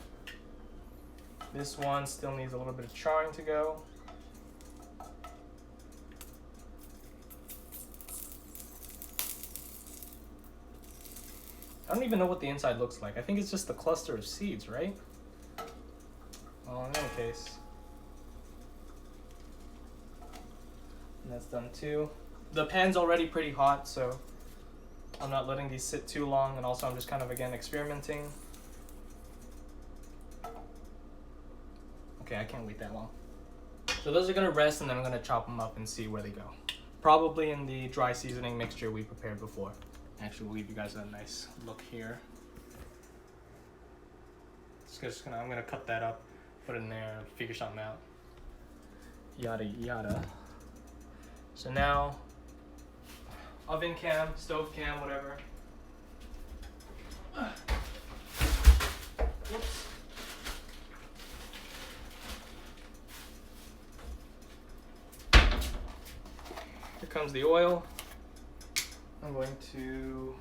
S1: This one still needs a little bit of charring to go. I don't even know what the inside looks like. I think it's just a cluster of seeds, right? Well, in any case. And that's done too. The pan's already pretty hot, so I'm not letting these sit too long, and also I'm just kind of, again, experimenting. Okay, I can't wait that long. So those are gonna rest, and then I'm gonna chop them up and see where they go. Probably in the dry seasoning mixture we prepared before. Actually, we'll give you guys a nice look here. I'm gonna cut that up, put it in there, figure something out. Yada yada. So now, oven cam, stove cam, whatever. Whoops. Here comes the oil. I'm going to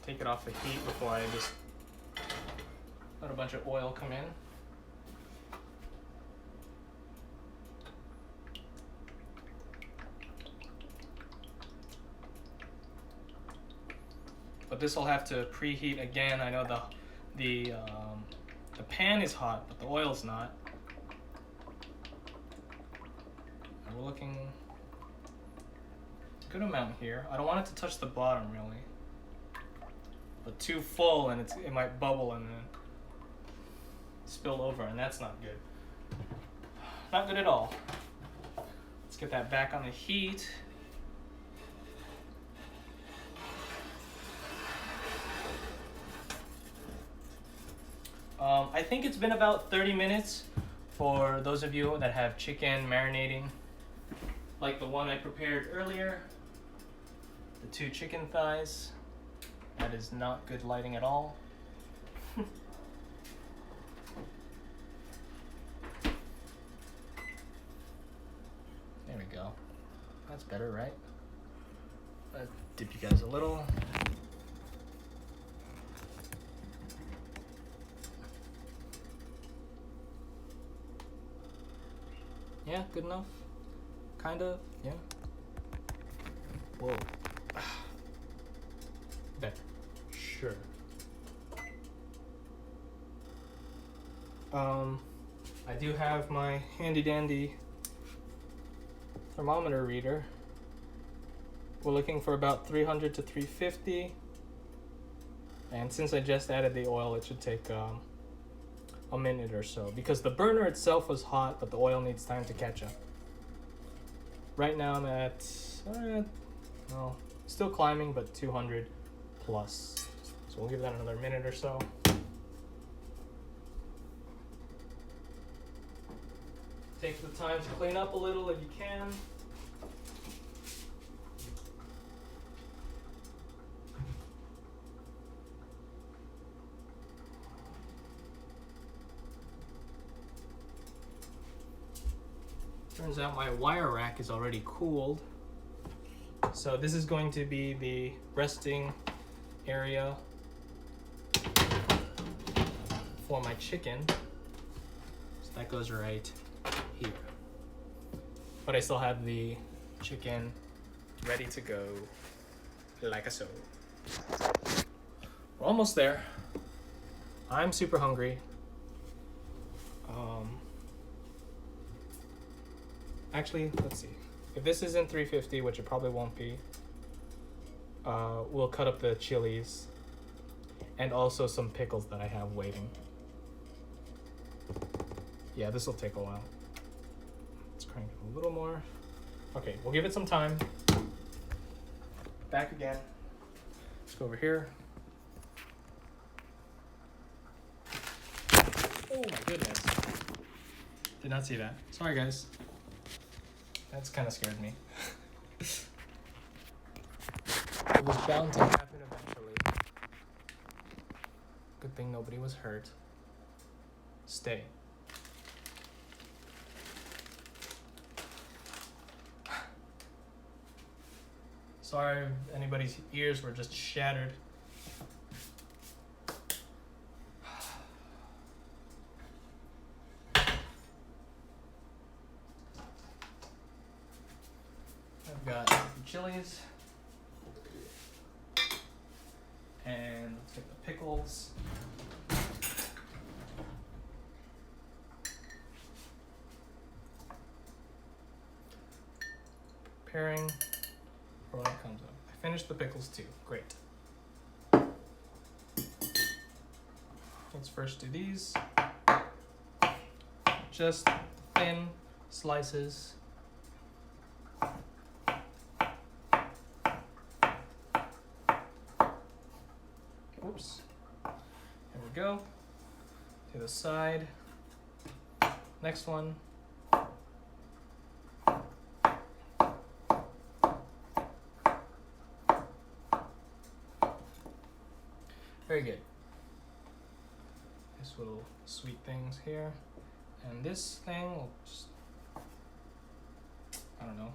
S1: take it off the heat before I just let a bunch of oil come in. But this will have to preheat again. I know the pan is hot, but the oil's not. And we're looking good amount here. I don't want it to touch the bottom really, but too full and it might bubble and then spill over, and that's not good. Not good at all. Let's get that back on the heat. I think it's been about 30 minutes for those of you that have chicken marinating, like the one I prepared earlier. The 2 chicken thighs. That is not good lighting at all. There we go. That's better, right? I'll dip you guys a little. Yeah, good enough? Kind of, yeah. Whoa. Better. Sure. I do have my handy dandy thermometer reader. we're looking for about 300 to 350. And since I just added the oil, it should take a minute or so, because the burner itself was hot, but the oil needs time to catch up. Right now I'm at, well, still climbing, but 200 plus. So we'll give that another minute or so. Take the time to clean up a little if you can. Turns out my wire rack is already cooled. So this is going to be the resting area for my chicken. So that goes right here. But I still have the chicken ready to go, like so. We're almost there. I'm super hungry. Actually, let's see. If this isn't 350, which it probably won't be, we'll cut up the chilies and also some pickles that I have waiting. Yeah, this will take a while. Let's crank it a little more. Okay, we'll give it some time. Back again. Let's go over here. Oh my goodness. Did not see that. Sorry, guys. That's kind of scared me. It was bound to happen eventually. Good thing nobody was hurt. Stay. Sorry if anybody's ears were just shattered. I've got some chilies. And let's get the pickles. Preparing for when it comes up. I finished the pickles too. Great. Let's first do these. Just thin slices. Oops. There we go. To the side. Next one. Very good. Nice little sweet things here. And this thing will just, I don't know,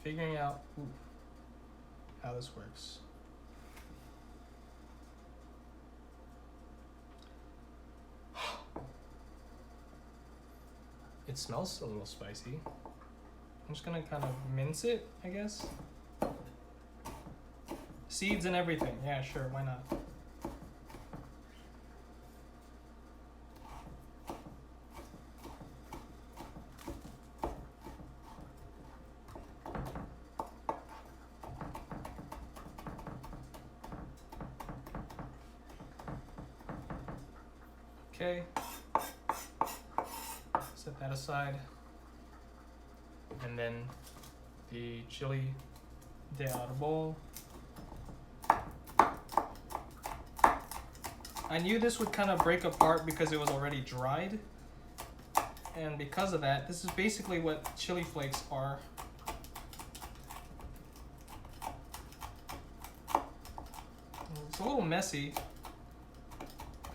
S1: figuring out how this works. It smells a little spicy. I'm just gonna kind of mince it, I guess. Seeds and everything. Yeah, sure, why not? Okay. Set that aside. And then the chili de árbol. I knew this would kind of break apart because it was already dried. And because of that, this is basically what chili flakes are. It's a little messy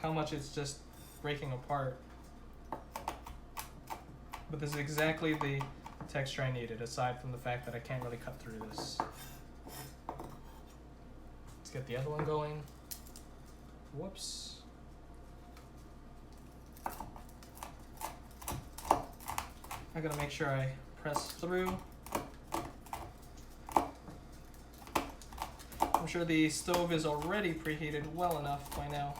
S1: how much it's just breaking apart. But this is exactly the texture I needed, aside from the fact that I can't really cut through this. Let's get the other one going. Whoops. I gotta make sure I press through. I'm sure the stove is already preheated well enough by now.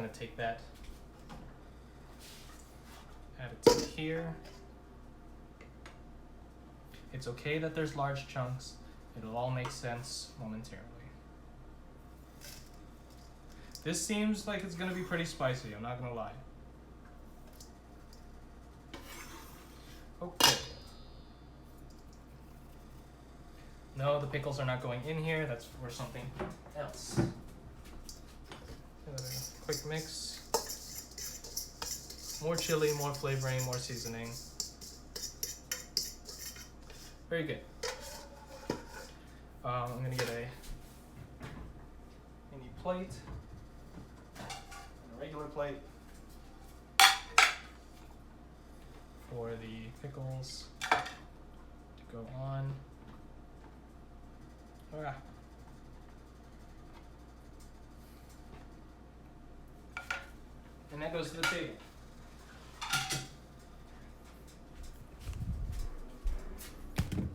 S1: gonna take that, add it to here. It's okay that there's large chunks. It'll all make sense momentarily. This seems like it's gonna be pretty spicy, I'm not gonna lie. Okay. No, the pickles are not going in here, that's for something else. Quick mix. More chili, more flavoring, more seasoning. Very good. I'm gonna get a mini plate and a regular plate for the pickles to go on. Ah. And that goes to the table.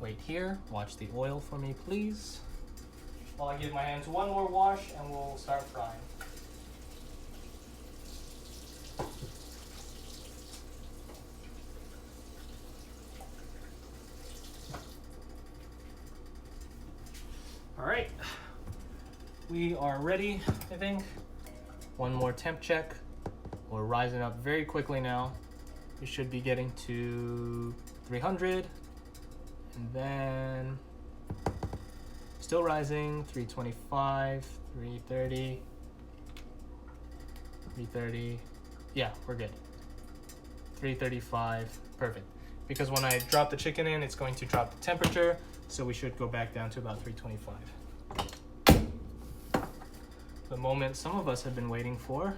S1: Wait here, watch the oil for me, please. While I give my hands one more wash and we'll start frying. All right, we are ready, I think. One more temp check. We're rising up very quickly now. We should be getting to 300. And then still rising, 325, 330, 330. Yeah, we're good. 335, perfect. Because when I drop the chicken in, it's going to drop the temperature, so we should go back down to about 325. The moment some of us have been waiting for.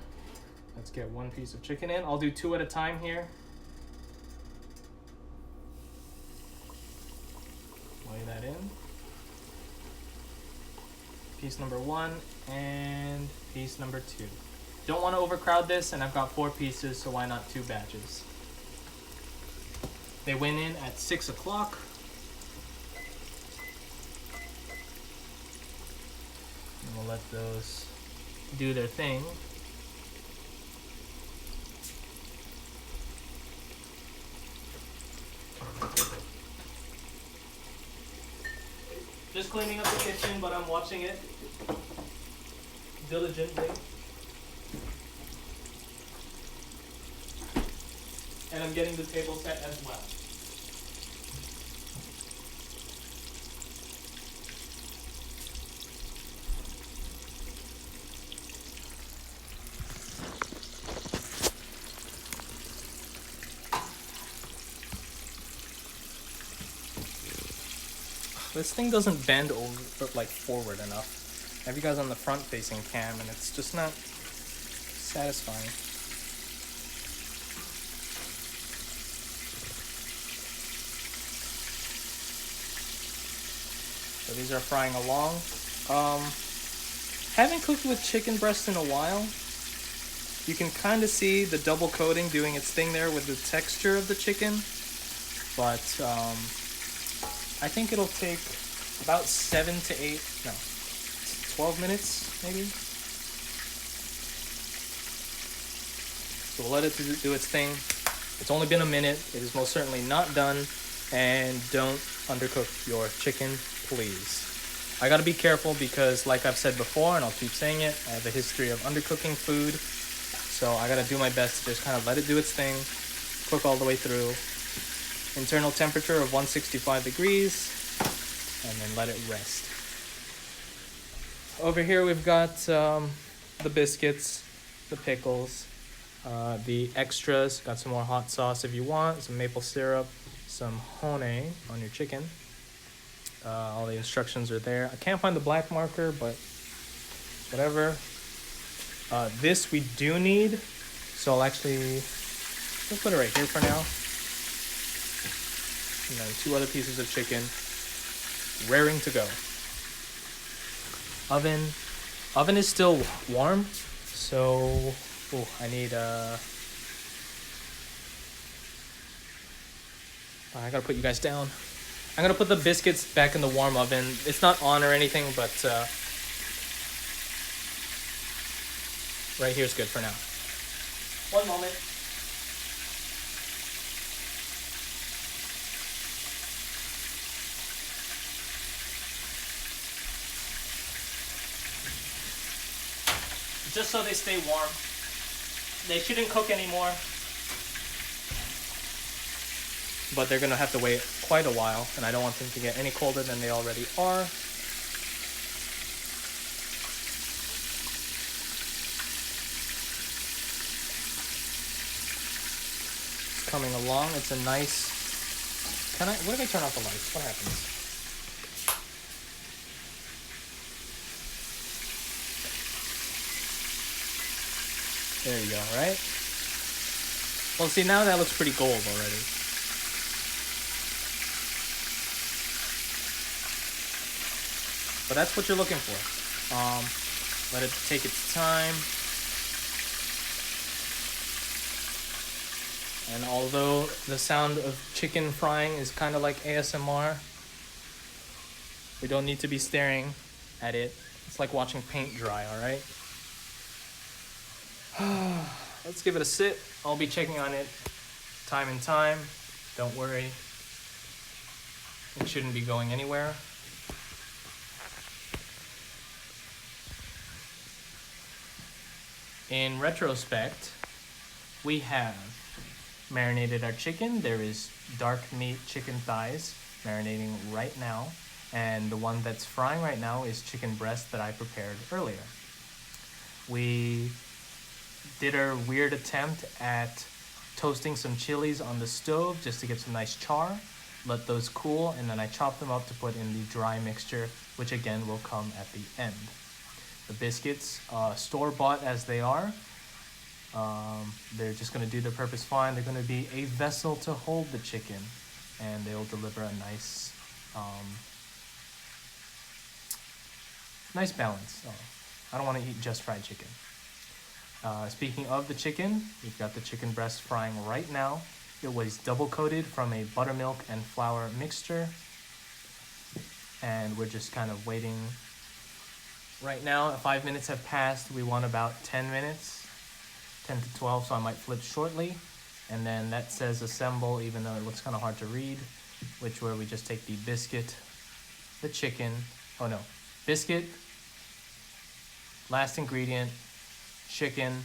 S1: Let's get one piece of chicken in. I'll do 2 at a time here. Lay that in. Piece number 1 and piece number 2. Don't want to overcrowd this, and I've got 4 pieces, so why not 2 batches? They went in at 6 o'clock. And we'll let those do their thing. Just cleaning up the kitchen, but I'm watching it diligently. And I'm getting the table set as well. This thing doesn't bend over, like, forward enough. I have you guys on the front facing cam and it's just not satisfying. So these are frying along. Haven't cooked with chicken breast in a while. You can kind of see the double coating doing its thing there with the texture of the chicken. But I think it'll take about 7 to 8, no, 12 minutes maybe. So we'll let it do its thing. It's only been a minute. It is most certainly not done. And don't undercook your chicken, please. I gotta be careful because, like I've said before, and I'll keep saying it, I have a history of undercooking food. So I gotta do my best to just kind of let it do its thing, cook all the way through. Internal temperature of 165 degrees, and then let it rest. Over here we've got the biscuits, the pickles, the extras. Got some more hot sauce if you want, some maple syrup, some honey on your chicken. All the instructions are there. I can't find the black marker, but whatever. This we do need, so I'll actually put it right here for now. And then 2 other pieces of chicken, raring to go. Oven is still warm, so I need I gotta put you guys down. I'm gonna put the biscuits back in the warm oven. It's not on or anything, but Right here is good for now. One moment. Just so they stay warm. They shouldn't cook anymore. But they're gonna have to wait quite a while, and I don't want them to get any colder than they already are. It's coming along. It's a nice... What if I turn off the lights? What happens? There you go, right? Well, see, now that looks pretty gold already. But that's what you're looking for. Let it take its time. And although the sound of chicken frying is kind of like ASMR, we don't need to be staring at it. It's like watching paint dry, alright? Let's give it a sit. I'll be checking on it time and time. Don't worry. It shouldn't be going anywhere. In retrospect, we have marinated our chicken. There is dark meat chicken thighs marinating right now. And the one that's frying right now is chicken breast that I prepared earlier. We did our weird attempt at toasting some chilies on the stove just to get some nice char. Let those cool, and then I chopped them up to put in the dry mixture, which again will come at the end. The biscuits, store-bought as they are, they're just going to do their purpose fine. They're going to be a vessel to hold the chicken, and they'll deliver a nice nice balance. I don't want to eat just fried chicken. Speaking of the chicken, we've got the chicken breast frying right now. It was double coated from a buttermilk and flour mixture. And we're just kind of waiting. Right now, 5 minutes have passed. We want about 10 minutes, 10 to 12, so I might flip shortly. And then that says assemble, even though it looks kind of hard to read, where we just take the biscuit, the chicken, biscuit, last ingredient, chicken,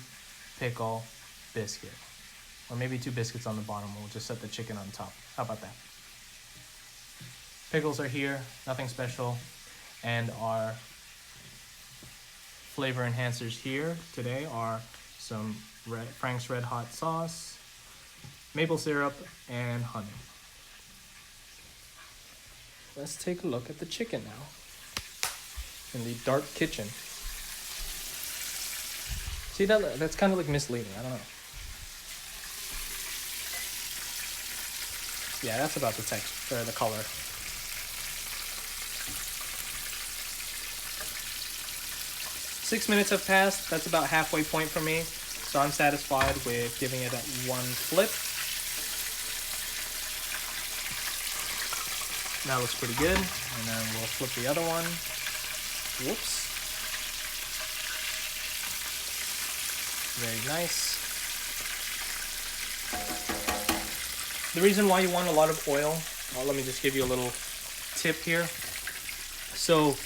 S1: pickle, biscuit. Or maybe 2 biscuits on the bottom. We'll just set the chicken on top. How about that? Pickles are here, nothing special. And our flavor enhancers here today are some Frank's Red Hot sauce, maple syrup, and honey. Let's take a look at the chicken now in the dark kitchen. See, that's kind of like misleading. I don't know. Yeah, that's about the texture, or the color. Six minutes have passed. That's about halfway point for me. So I'm satisfied with giving it a 1 flip. That looks pretty good. And then we'll flip the other one. Whoops. Very nice. The reason why you want a lot of oil, let me just give you a little tip here. So,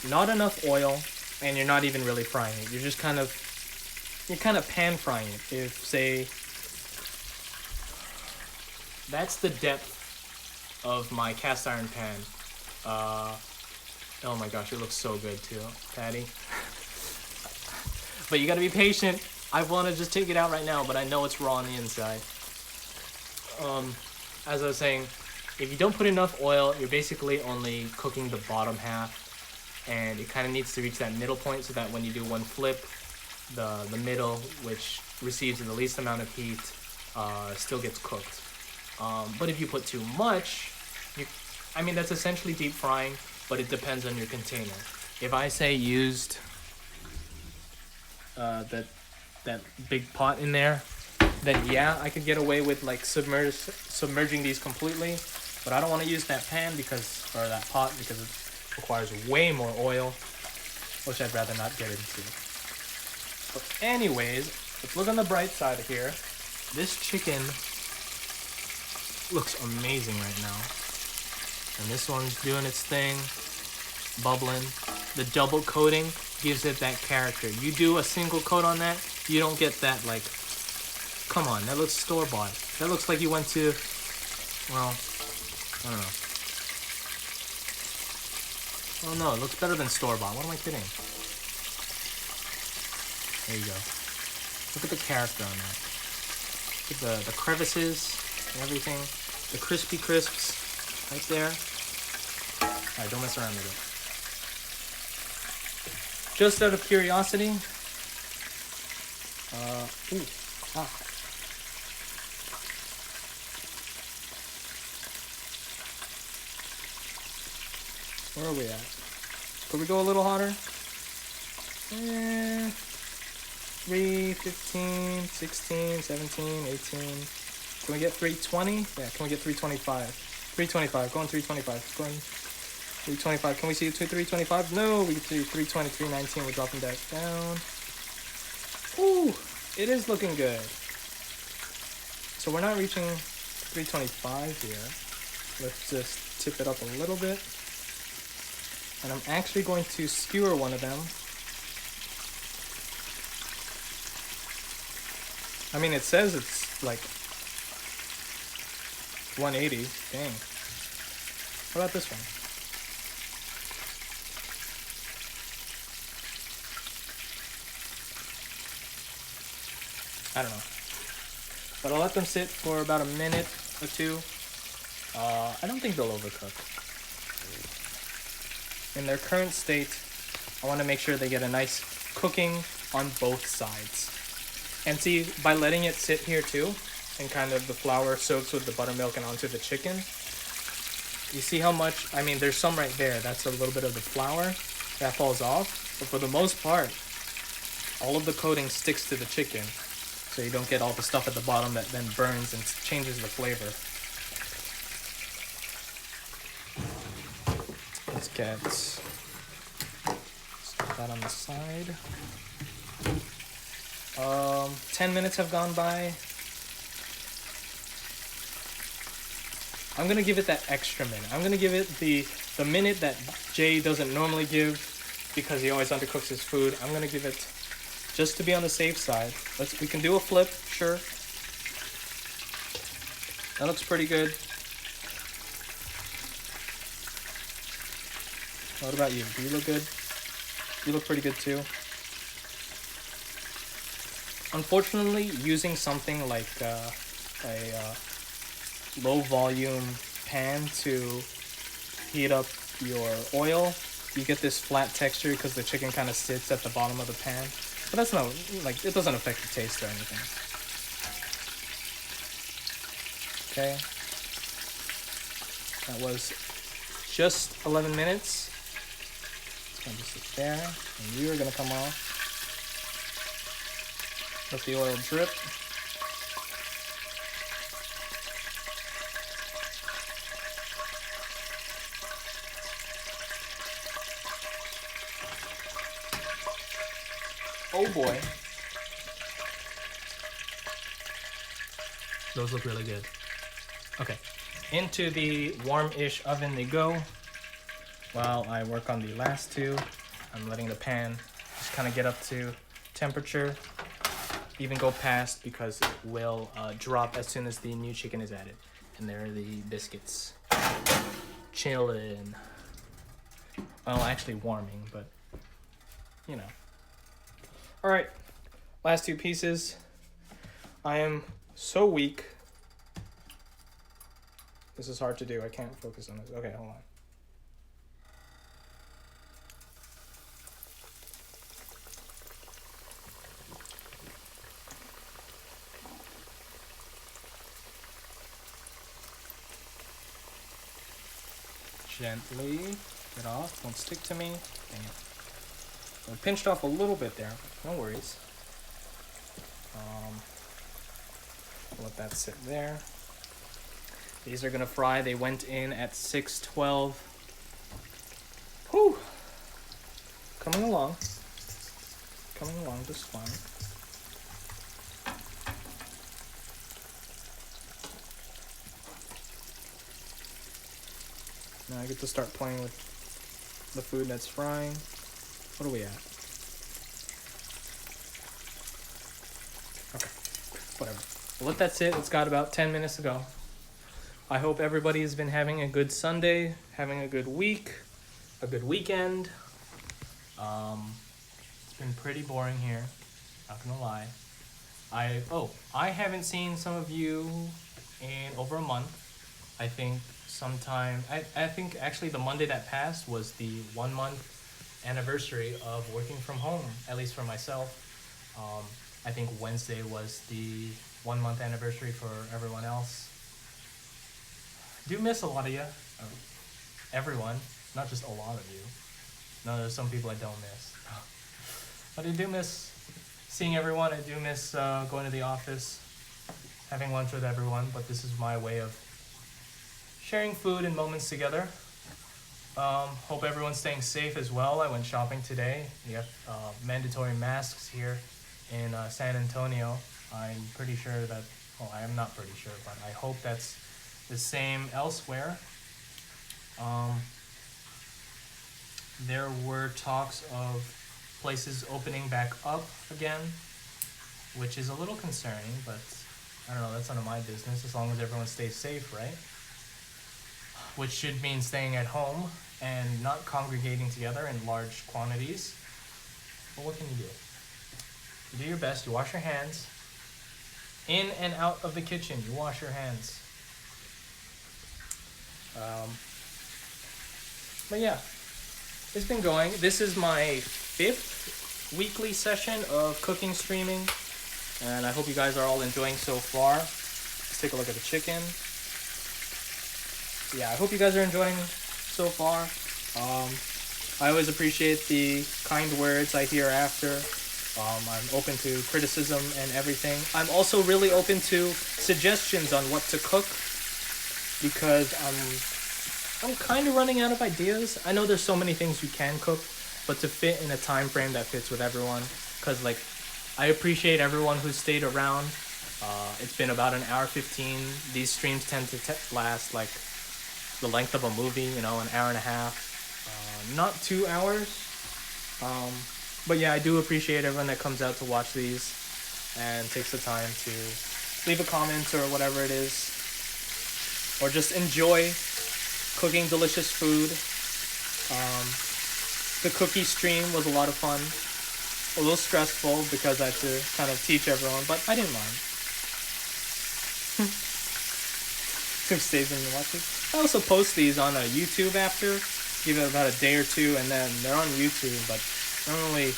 S1: not enough oil, and you're not even really frying it. You're just kind of pan frying it. If, say, that's the depth of my cast iron pan. Oh my gosh, it looks so good too, Patty. But you gotta be patient. I want to just take it out right now, but I know it's raw on the inside. As I was saying, if you don't put enough oil, you're basically only cooking the bottom half, and it kind of needs to reach that middle point so that when you do 1 flip, the middle, which receives the least amount of heat, still gets cooked. But if you put too much, that's essentially deep frying, but it depends on your container. If I say used that big pot in there, then yeah, I could get away with like submerging these completely, but I don't want to use that pan or that pot because it requires way more oil, which I'd rather not get into. But anyways, let's look on the bright side here. This chicken looks amazing right now. And this one's doing its thing, bubbling. The double coating gives it that character. You do a single coat on that, you don't get that, like, come on, that looks store-bought. That looks like you went to, well, I don't know. Oh no, it looks better than store-bought. What am I kidding? There you go. Look at the character on that. Look at the crevices and everything. The crispy crisps right there. Alright, don't mess around with it. Just out of curiosity. Where are we at? Could we go a little hotter? 3, 15, 16, 17, 18. Can we get 320? Yeah, can we get 325? 325, going 325, going 325. Can we see 325? No, we can see 320, 319. We're dropping that down. Ooh, it is looking good. So we're not reaching 325 here. Let's just tip it up a little bit. And I'm actually going to skewer one of them. I mean, it says it's like 180. Dang. What about this one? I don't know. But I'll let them sit for about a minute or two. I don't think they'll overcook. In their current state, I want to make sure they get a nice cooking on both sides. And see, by letting it sit here too, and kind of the flour soaks with the buttermilk and onto the chicken, you see how much, I mean, there's some right there. That's a little bit of the flour that falls off. But for the most part, all of the coating sticks to the chicken. So you don't get all the stuff at the bottom that then burns and changes the flavor. Let's get that on the side. 10 minutes have gone by. I'm gonna give it that extra minute. I'm gonna give it the minute that Jay doesn't normally give because he always undercooks his food. I'm gonna give it just to be on the safe side. We can do a flip, sure. That looks pretty good. What about you? Do you look good? You look pretty good too. Unfortunately, using something like a low volume pan to heat up your oil, you get this flat texture because the chicken kind of sits at the bottom of the pan. But that's not, like, it doesn't affect the taste or anything. Okay. That was just 11 minutes. It's going to sit there. And you are going to come off. Let the oil drip. Oh boy. Those look really good. Okay. Into the warm-ish oven they go. While I work on the last two, I'm letting the pan just kind of get up to temperature. Even go past because it will drop as soon as the new chicken is added. And there are the biscuits. Chillin'. Well, actually warming, but you know. Alright, last two pieces. I am so weak. This is hard to do. I can't focus on this. Okay, hold on. Gently get off. Don't stick to me. Dang it. I pinched off a little bit there. No worries. Let that sit there. These are gonna fry. They went in at 612. Whew. Coming along. coming along just fine. Now I get to start playing with the food that's frying. What are we at? Okay, whatever. We'll let that sit. It's got about 10 minutes to go. I hope everybody has been having a good Sunday, having a good week, a good weekend. It's been pretty boring here, not gonna lie. I haven't seen some of you in over a month. I think I think actually the Monday that passed was the 1 month anniversary of working from home, at least for myself. I think Wednesday was the 1 month anniversary for everyone else. Do miss a lot of you. Everyone, not just a lot of you. No, there's some people I don't miss. But I do miss seeing everyone. I do miss going to the office, having lunch with everyone. But this is my way of sharing food and moments together. Hope everyone's staying safe as well. I went shopping today. You have mandatory masks here in San Antonio. I'm pretty sure that, well, I am not pretty sure, but I hope that's the same elsewhere. There were talks of places opening back up again, which is a little concerning, but I don't know, that's none of my business as long as everyone stays safe, right? Which should mean staying at home and not congregating together in large quantities. But what can you do? You do your best, you wash your hands. In and out of the kitchen, you wash your hands. But yeah, it's been going. This is my 5th weekly session of cooking streaming, and I hope you guys are all enjoying so far. Let's take a look at the chicken. Yeah, I hope you guys are enjoying so far. I always appreciate the kind words I hear after. I'm open to criticism and everything. I'm also really open to suggestions on what to cook, because I'm kind of running out of ideas. I know there's so many things you can cook, but to fit in a time frame that fits with everyone, because like I appreciate everyone who stayed around. It's been about an hour 15. These streams tend to last like the length of a movie, you know, an hour and a half, not 2 hours. But yeah, I do appreciate everyone that comes out to watch these and takes the time to leave a comment or whatever it is, or just enjoy cooking delicious food. The cookie stream was a lot of fun. A little stressful because I had to kind of teach everyone, but I didn't mind. Who stays in and watches? I also post these on YouTube after. Give it about a day or two, and then they're on YouTube, but I don't really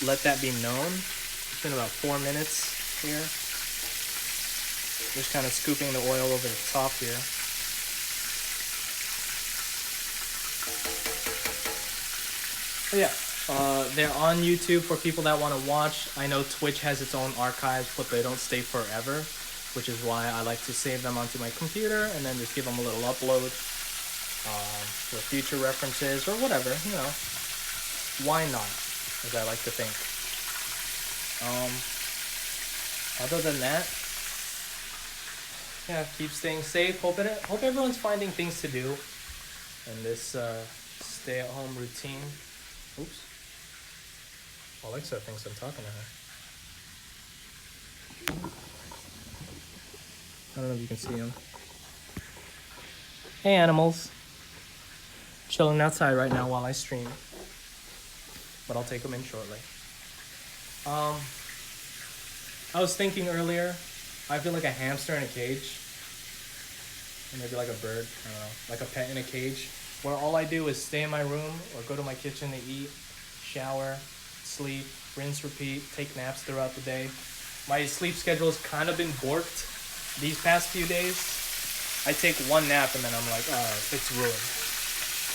S1: let that be known. It's been about 4 minutes here. Just kind of scooping the oil over the top here. But yeah, they're on YouTube for people that want to watch. I know Twitch has its own archives, but they don't stay forever, which is why I like to save them onto my computer and then just give them a little upload for future references or whatever, you know. Why not, as I like to think. Other than that, yeah, keep staying safe. Hope everyone's finding things to do in this stay-at-home routine. Oops. Alexa thinks I'm talking to her. I don't know if you can see him. Hey, animals. Chilling outside right now while I stream. But I'll take them in shortly. I was thinking earlier, I feel like a hamster in a cage. Or maybe like a bird, I don't know, like a pet in a cage, where all I do is stay in my room or go to my kitchen to eat, shower, sleep, rinse, repeat, take naps throughout the day. My sleep schedule has kind of been borked these past few days. I take one nap and then I'm like, it's ruined.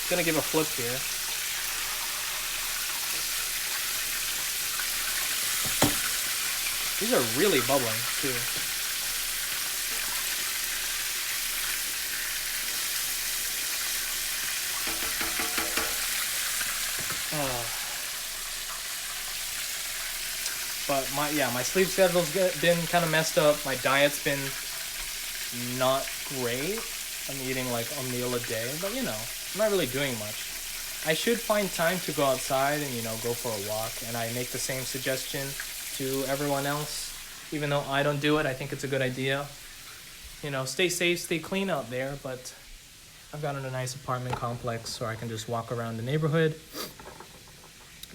S1: I'm gonna give a flip here. These are really bubbling too. But my sleep schedule's been kind of messed up. My diet's been not great. I'm eating like a meal a day, but I'm not really doing much. I should find time to go outside and go for a walk. And I make the same suggestion to everyone else, even though I don't do it. I think it's a good idea. Stay safe, stay clean out there. But I've gotten a nice apartment complex where I can just walk around the neighborhood.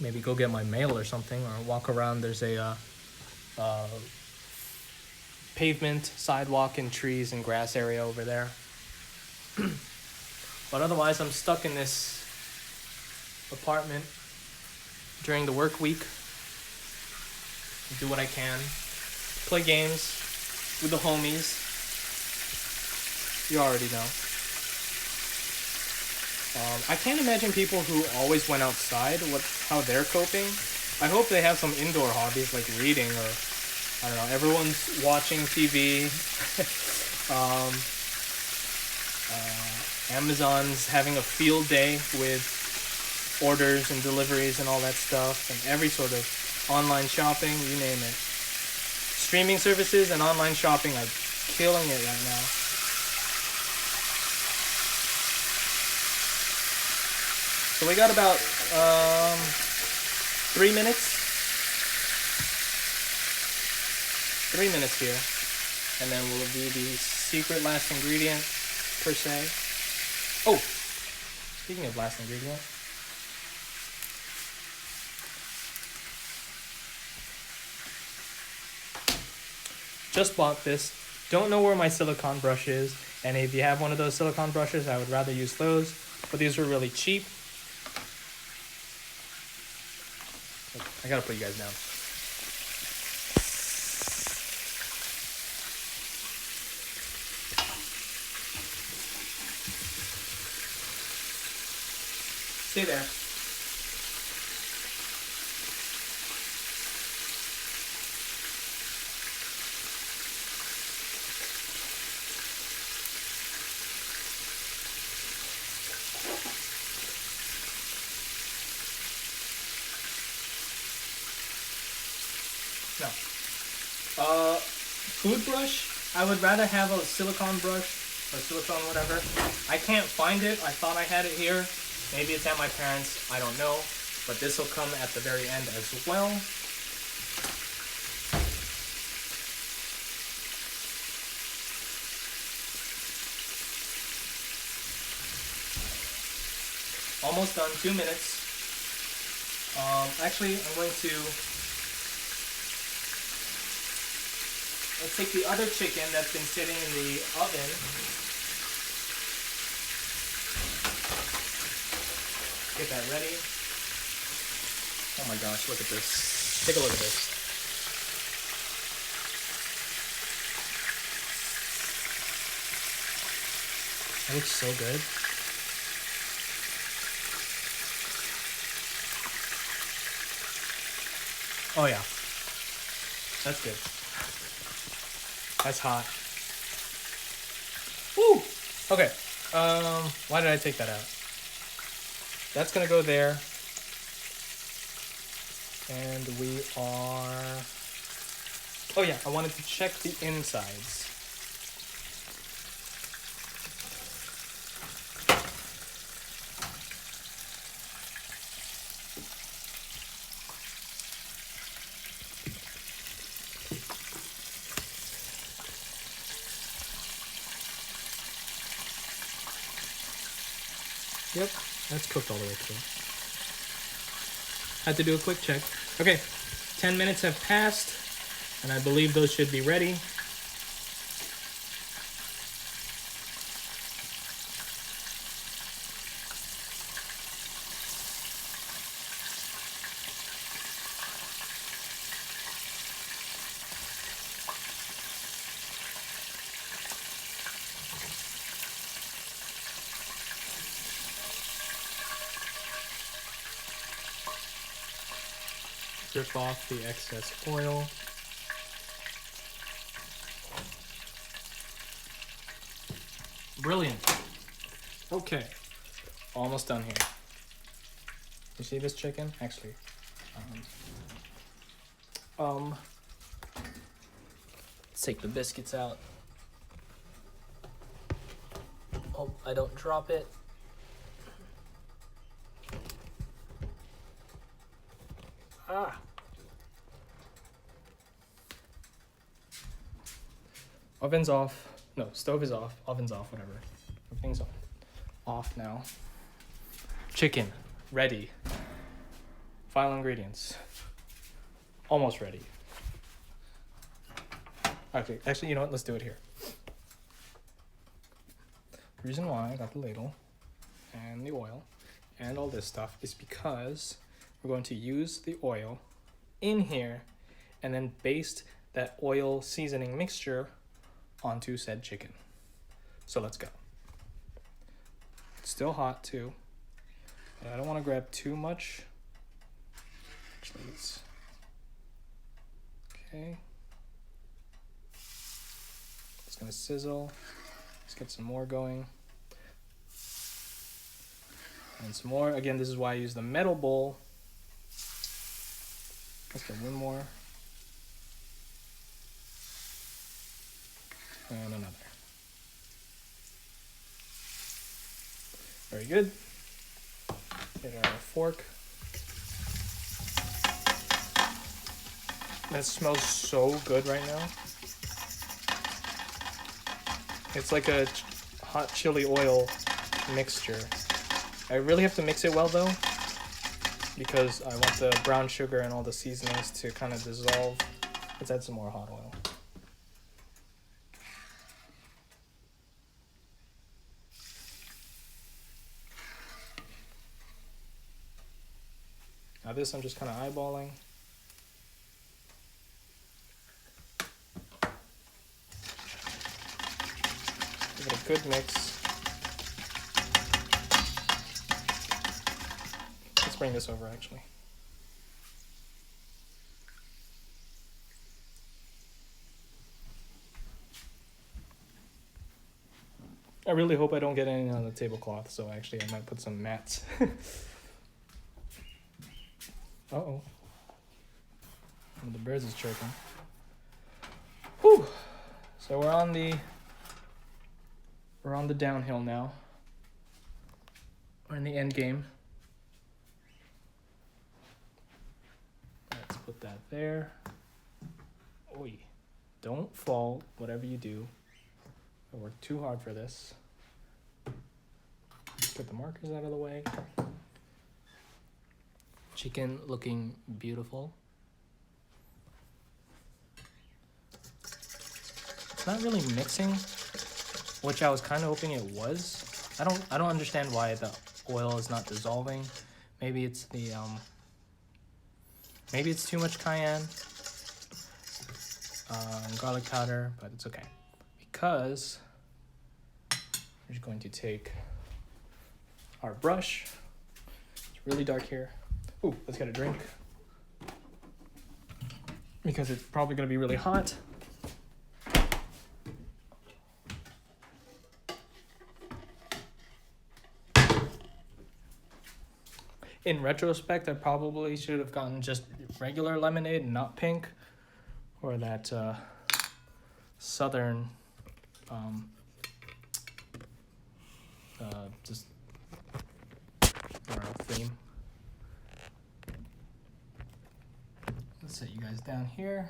S1: Maybe go get my mail or something, or walk around. There's a pavement, sidewalk, and trees and grass area over there. But otherwise, I'm stuck in this apartment during the work week. Do what I can. Play games with the homies. You already know. I can't imagine people who always went outside, how they're coping. I hope they have some indoor hobbies like reading or, I don't know, everyone's watching TV. Amazon's having a field day with orders and deliveries and all that stuff, and every sort of online shopping, you name it. Streaming services and online shopping are killing it right now. So we got about 3 minutes. 3 minutes here. And then we'll do the secret last ingredient, per se. Oh! Speaking of last ingredient. Just bought this. Don't know where my silicone brush is. And if you have one of those silicone brushes, I would rather use those. But these were really cheap. I gotta put you guys down. Stay there. No. Food brush, I would rather have a silicone brush or silicone whatever. I can't find it. I thought I had it here. Maybe it's at my parents', I don't know. But this will come at the very end as well. Almost done, 2 minutes. Actually, I'm going to let's take the other chicken that's been sitting in the oven. Get that ready. Oh my gosh, look at this. Take a look at this. That looks so good. Oh yeah. That's good. That's hot. Woo! Okay. Why did I take that out? That's gonna go there. And we are... Oh yeah, I wanted to check the insides. Yep, that's cooked all the way through. Had to do a quick check. Okay, 10 minutes have passed, and I believe those should be ready. Strip off the excess oil. Brilliant. Okay, almost done here. You see this chicken? Actually, Let's take the biscuits out. Hope I don't drop it. Ah. Oven's off. No, stove is off. Oven's off, whatever. Everything's on. Off now. Chicken, ready. Final ingredients. Almost ready. Actually, you know what? Let's do it here. The reason why I got the ladle and the oil and all this stuff is because we're going to use the oil in here and then baste that oil seasoning mixture onto said chicken. So let's go. It's still hot too, but I don't want to grab too much. Actually, it's okay. It's gonna sizzle. Let's get some more going. And some more. Again, this is why I use the metal bowl. Let's get one more. And another. Very good. Get our fork. That smells so good right now. It's like a hot chili oil mixture. I really have to mix it well though, because I want the brown sugar and all the seasonings to kind of dissolve. Let's add some more hot oil. Now this I'm just kind of eyeballing. Give it a good mix. Let's bring this over actually. I really hope I don't get any on the tablecloth, so actually I might put some mats. Uh-oh. One of the birds is chirping. Whew. So we're on the downhill now. We're in the end game. Let's put that there. Oi. Don't fall, whatever you do. I worked too hard for this. Get the markers out of the way. Chicken looking beautiful. It's not really mixing, which I was kind of hoping it was. I don't understand why the oil is not dissolving. Maybe it's the maybe it's too much cayenne, garlic powder, but it's okay because we're just going to take our brush. It's really dark here. Ooh, let's get a drink because it's probably going to be really hot. In retrospect, I probably should have gotten just regular lemonade and not pink, or that southern just I don't know, theme. Let's set you guys down here.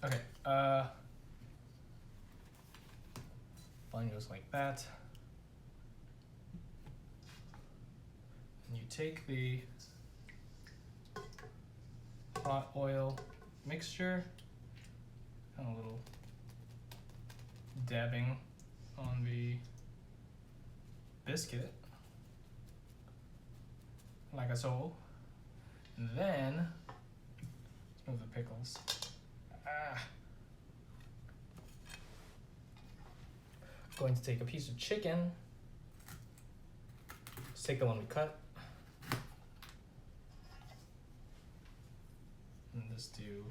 S1: Okay, line goes like that. And you take the hot oil mixture, and a little dabbing on the biscuit, like so. And then, let's move the pickles. Going to take a piece of chicken. Let's take the one we cut. And just do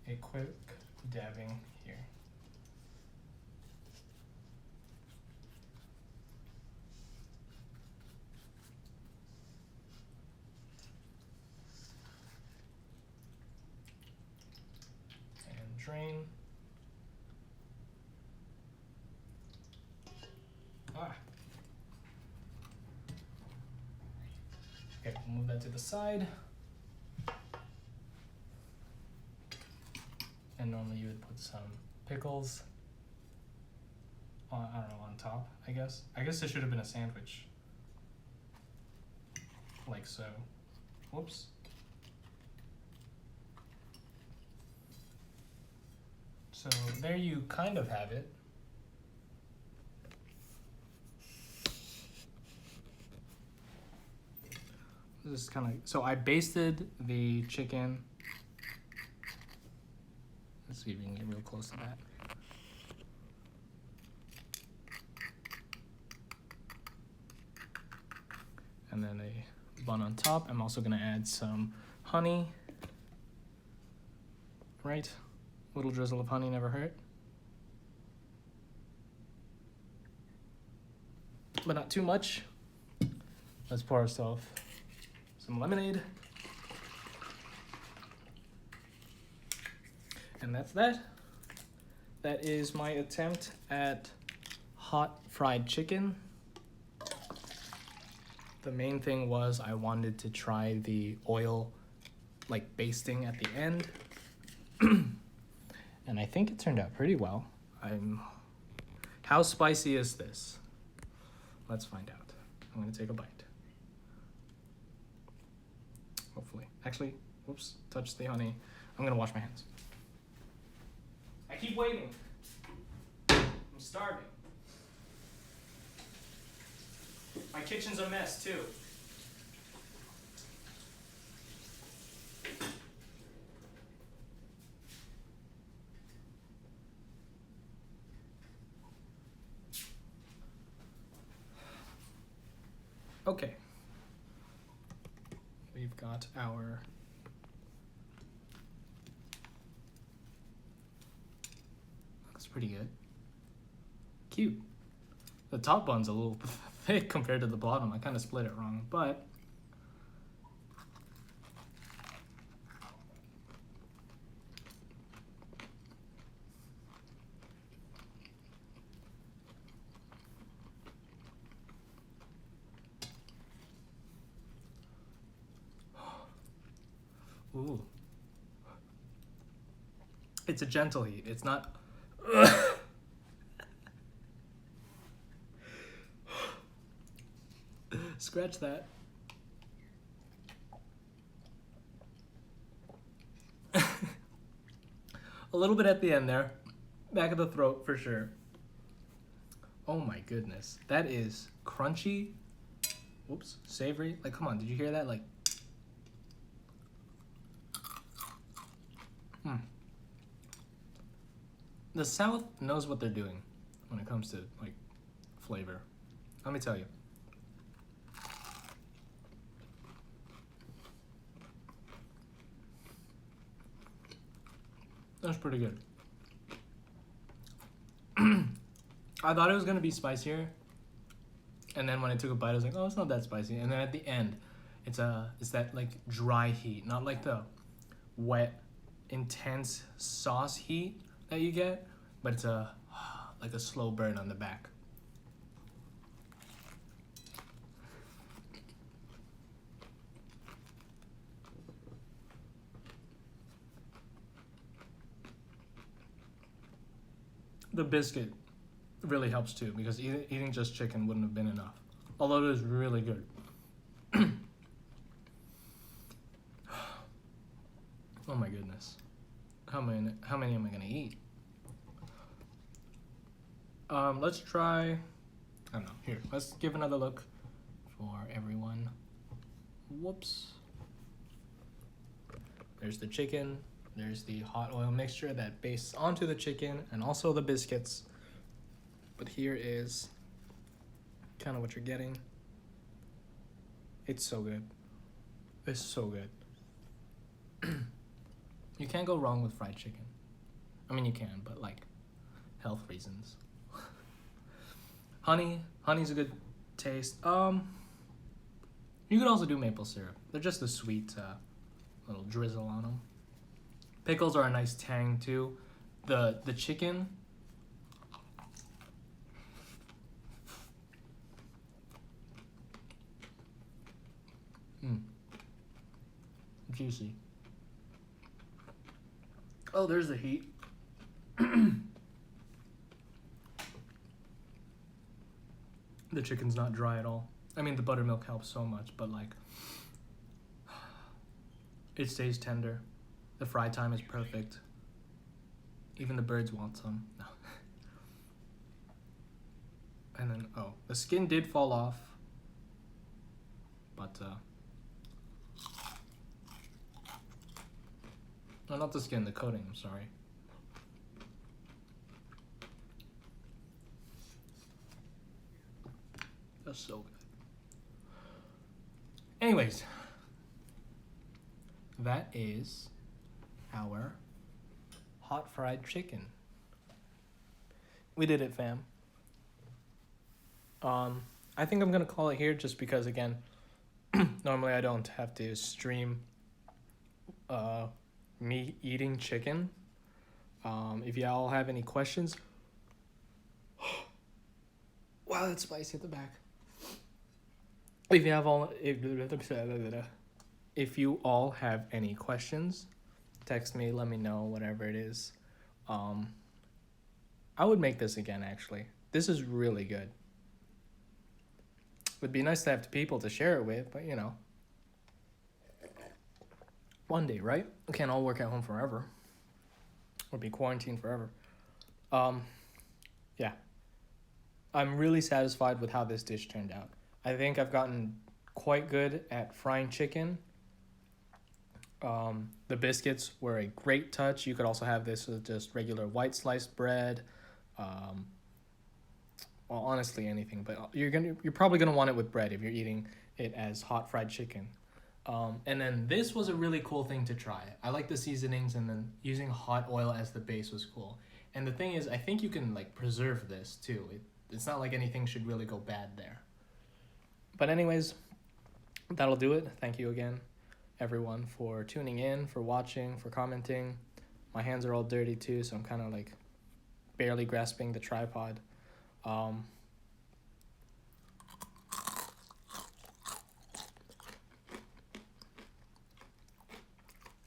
S1: a quick dabbing here. Okay, we'll move that to the side. And normally you would put some pickles on, I don't know, on top, I guess. I guess it should have been a sandwich. Like so. Whoops. So there you kind of have it. This is kind of, so I basted the chicken. Let's see if we can get real close to that. And then a bun on top. I'm also gonna add some honey. Right? A little drizzle of honey never hurt. But not too much. Let's pour ourselves some lemonade. And that's that. That is my attempt at hot fried chicken. The main thing was I wanted to try the oil like basting at the end. And I think it turned out pretty well. How spicy is this? Let's find out. I'm gonna take a bite. Hopefully. Actually, whoops, touched the honey. I'm gonna wash my hands. I keep waiting. I'm starving. My kitchen's a mess too. Okay. We've got our looks pretty good. Cute. The top bun's a little thick compared to the bottom. I kind of split it wrong, but ooh. It's a gentle heat. It's not scratch that. A little bit at the end there. Back of the throat for sure. Oh my goodness. That is crunchy. Whoops. Savory. Like, come on. Did you hear that? Like, the South knows what they're doing when it comes to like flavor. Let me tell you. That's pretty good. I thought it was gonna be spicier, and then when I took a bite, I was like, "Oh, it's not that spicy." And then at the end, it's that like dry heat, not like the wet, intense sauce heat that you get, but it's like a slow burn on the back. The biscuit really helps too, because eating just chicken wouldn't have been enough. Although it is really good. Oh my goodness. How many am I gonna eat? Let's try, I don't know, here, let's give another look for everyone. Whoops. There's the chicken. There's the hot oil mixture that bastes onto the chicken, and also the biscuits. But here is kind of what you're getting. It's so good. It's so good. You can't go wrong with fried chicken. I mean, you can, but like health reasons. Honey's a good taste. You could also do maple syrup. They're just a sweet little drizzle on them. Pickles are a nice tang too. The chicken.
S2: Juicy. Oh, there's the heat. The chicken's not dry at all. I mean, the buttermilk helps so much, but like, it stays tender. The fry time is perfect. Even the birds want some. No. And then, oh, the skin did fall off. But, no, not the skin, the coating, I'm sorry. That's so good. Anyways, that is our hot fried chicken. We did it, fam. I think I'm gonna call it here just because, again, normally I don't have to stream me eating chicken. If y'all have any questions, wow, that's spicy at the back. If you all have any questions, text me, let me know, whatever it is. I would make this again, actually. This is really good. Would be nice to have people to share it with, but you know. One day, right? We can't all work at home forever. Or be quarantined forever. Yeah. I'm really satisfied with how this dish turned out. I think I've gotten quite good at frying chicken. The biscuits were a great touch. You could also have this with just regular white sliced bread. Well, honestly, anything, but you're probably gonna want it with bread if you're eating it as hot fried chicken. And then this was a really cool thing to try. I like the seasonings, and then using hot oil as the base was cool. And the thing is, I think you can like preserve this too. It's not like anything should really go bad there. But anyways, that'll do it. Thank you again, everyone, for tuning in, for watching, for commenting. My hands are all dirty too, so I'm kind of like barely grasping the tripod.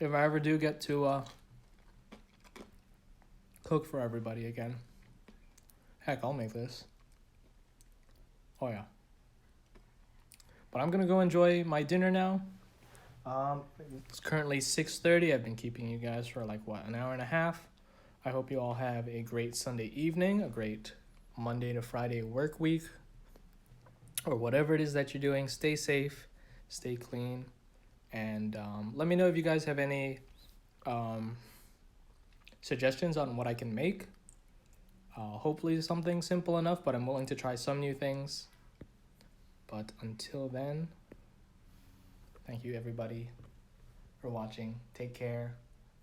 S2: If I ever do get to cook for everybody again, heck, I'll make this. Oh yeah. But I'm gonna go enjoy my dinner now. It's currently 6:30. I've been keeping you guys for like what, an hour and a half. I hope you all have a great Sunday evening, a great Monday to Friday work week, or whatever it is that you're doing. Stay safe, stay clean, and let me know if you guys have any suggestions on what I can make. Hopefully something simple enough, but I'm willing to try some new things. But until then, thank you everybody for watching. Take care,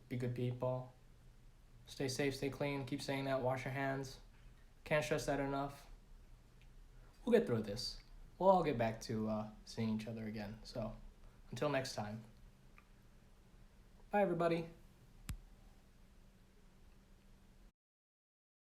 S2: be good people, stay safe, stay clean, keep saying that, wash your hands. Can't stress that enough. We'll get through this. We'll all get back to seeing each other again. So until next time. Bye everybody.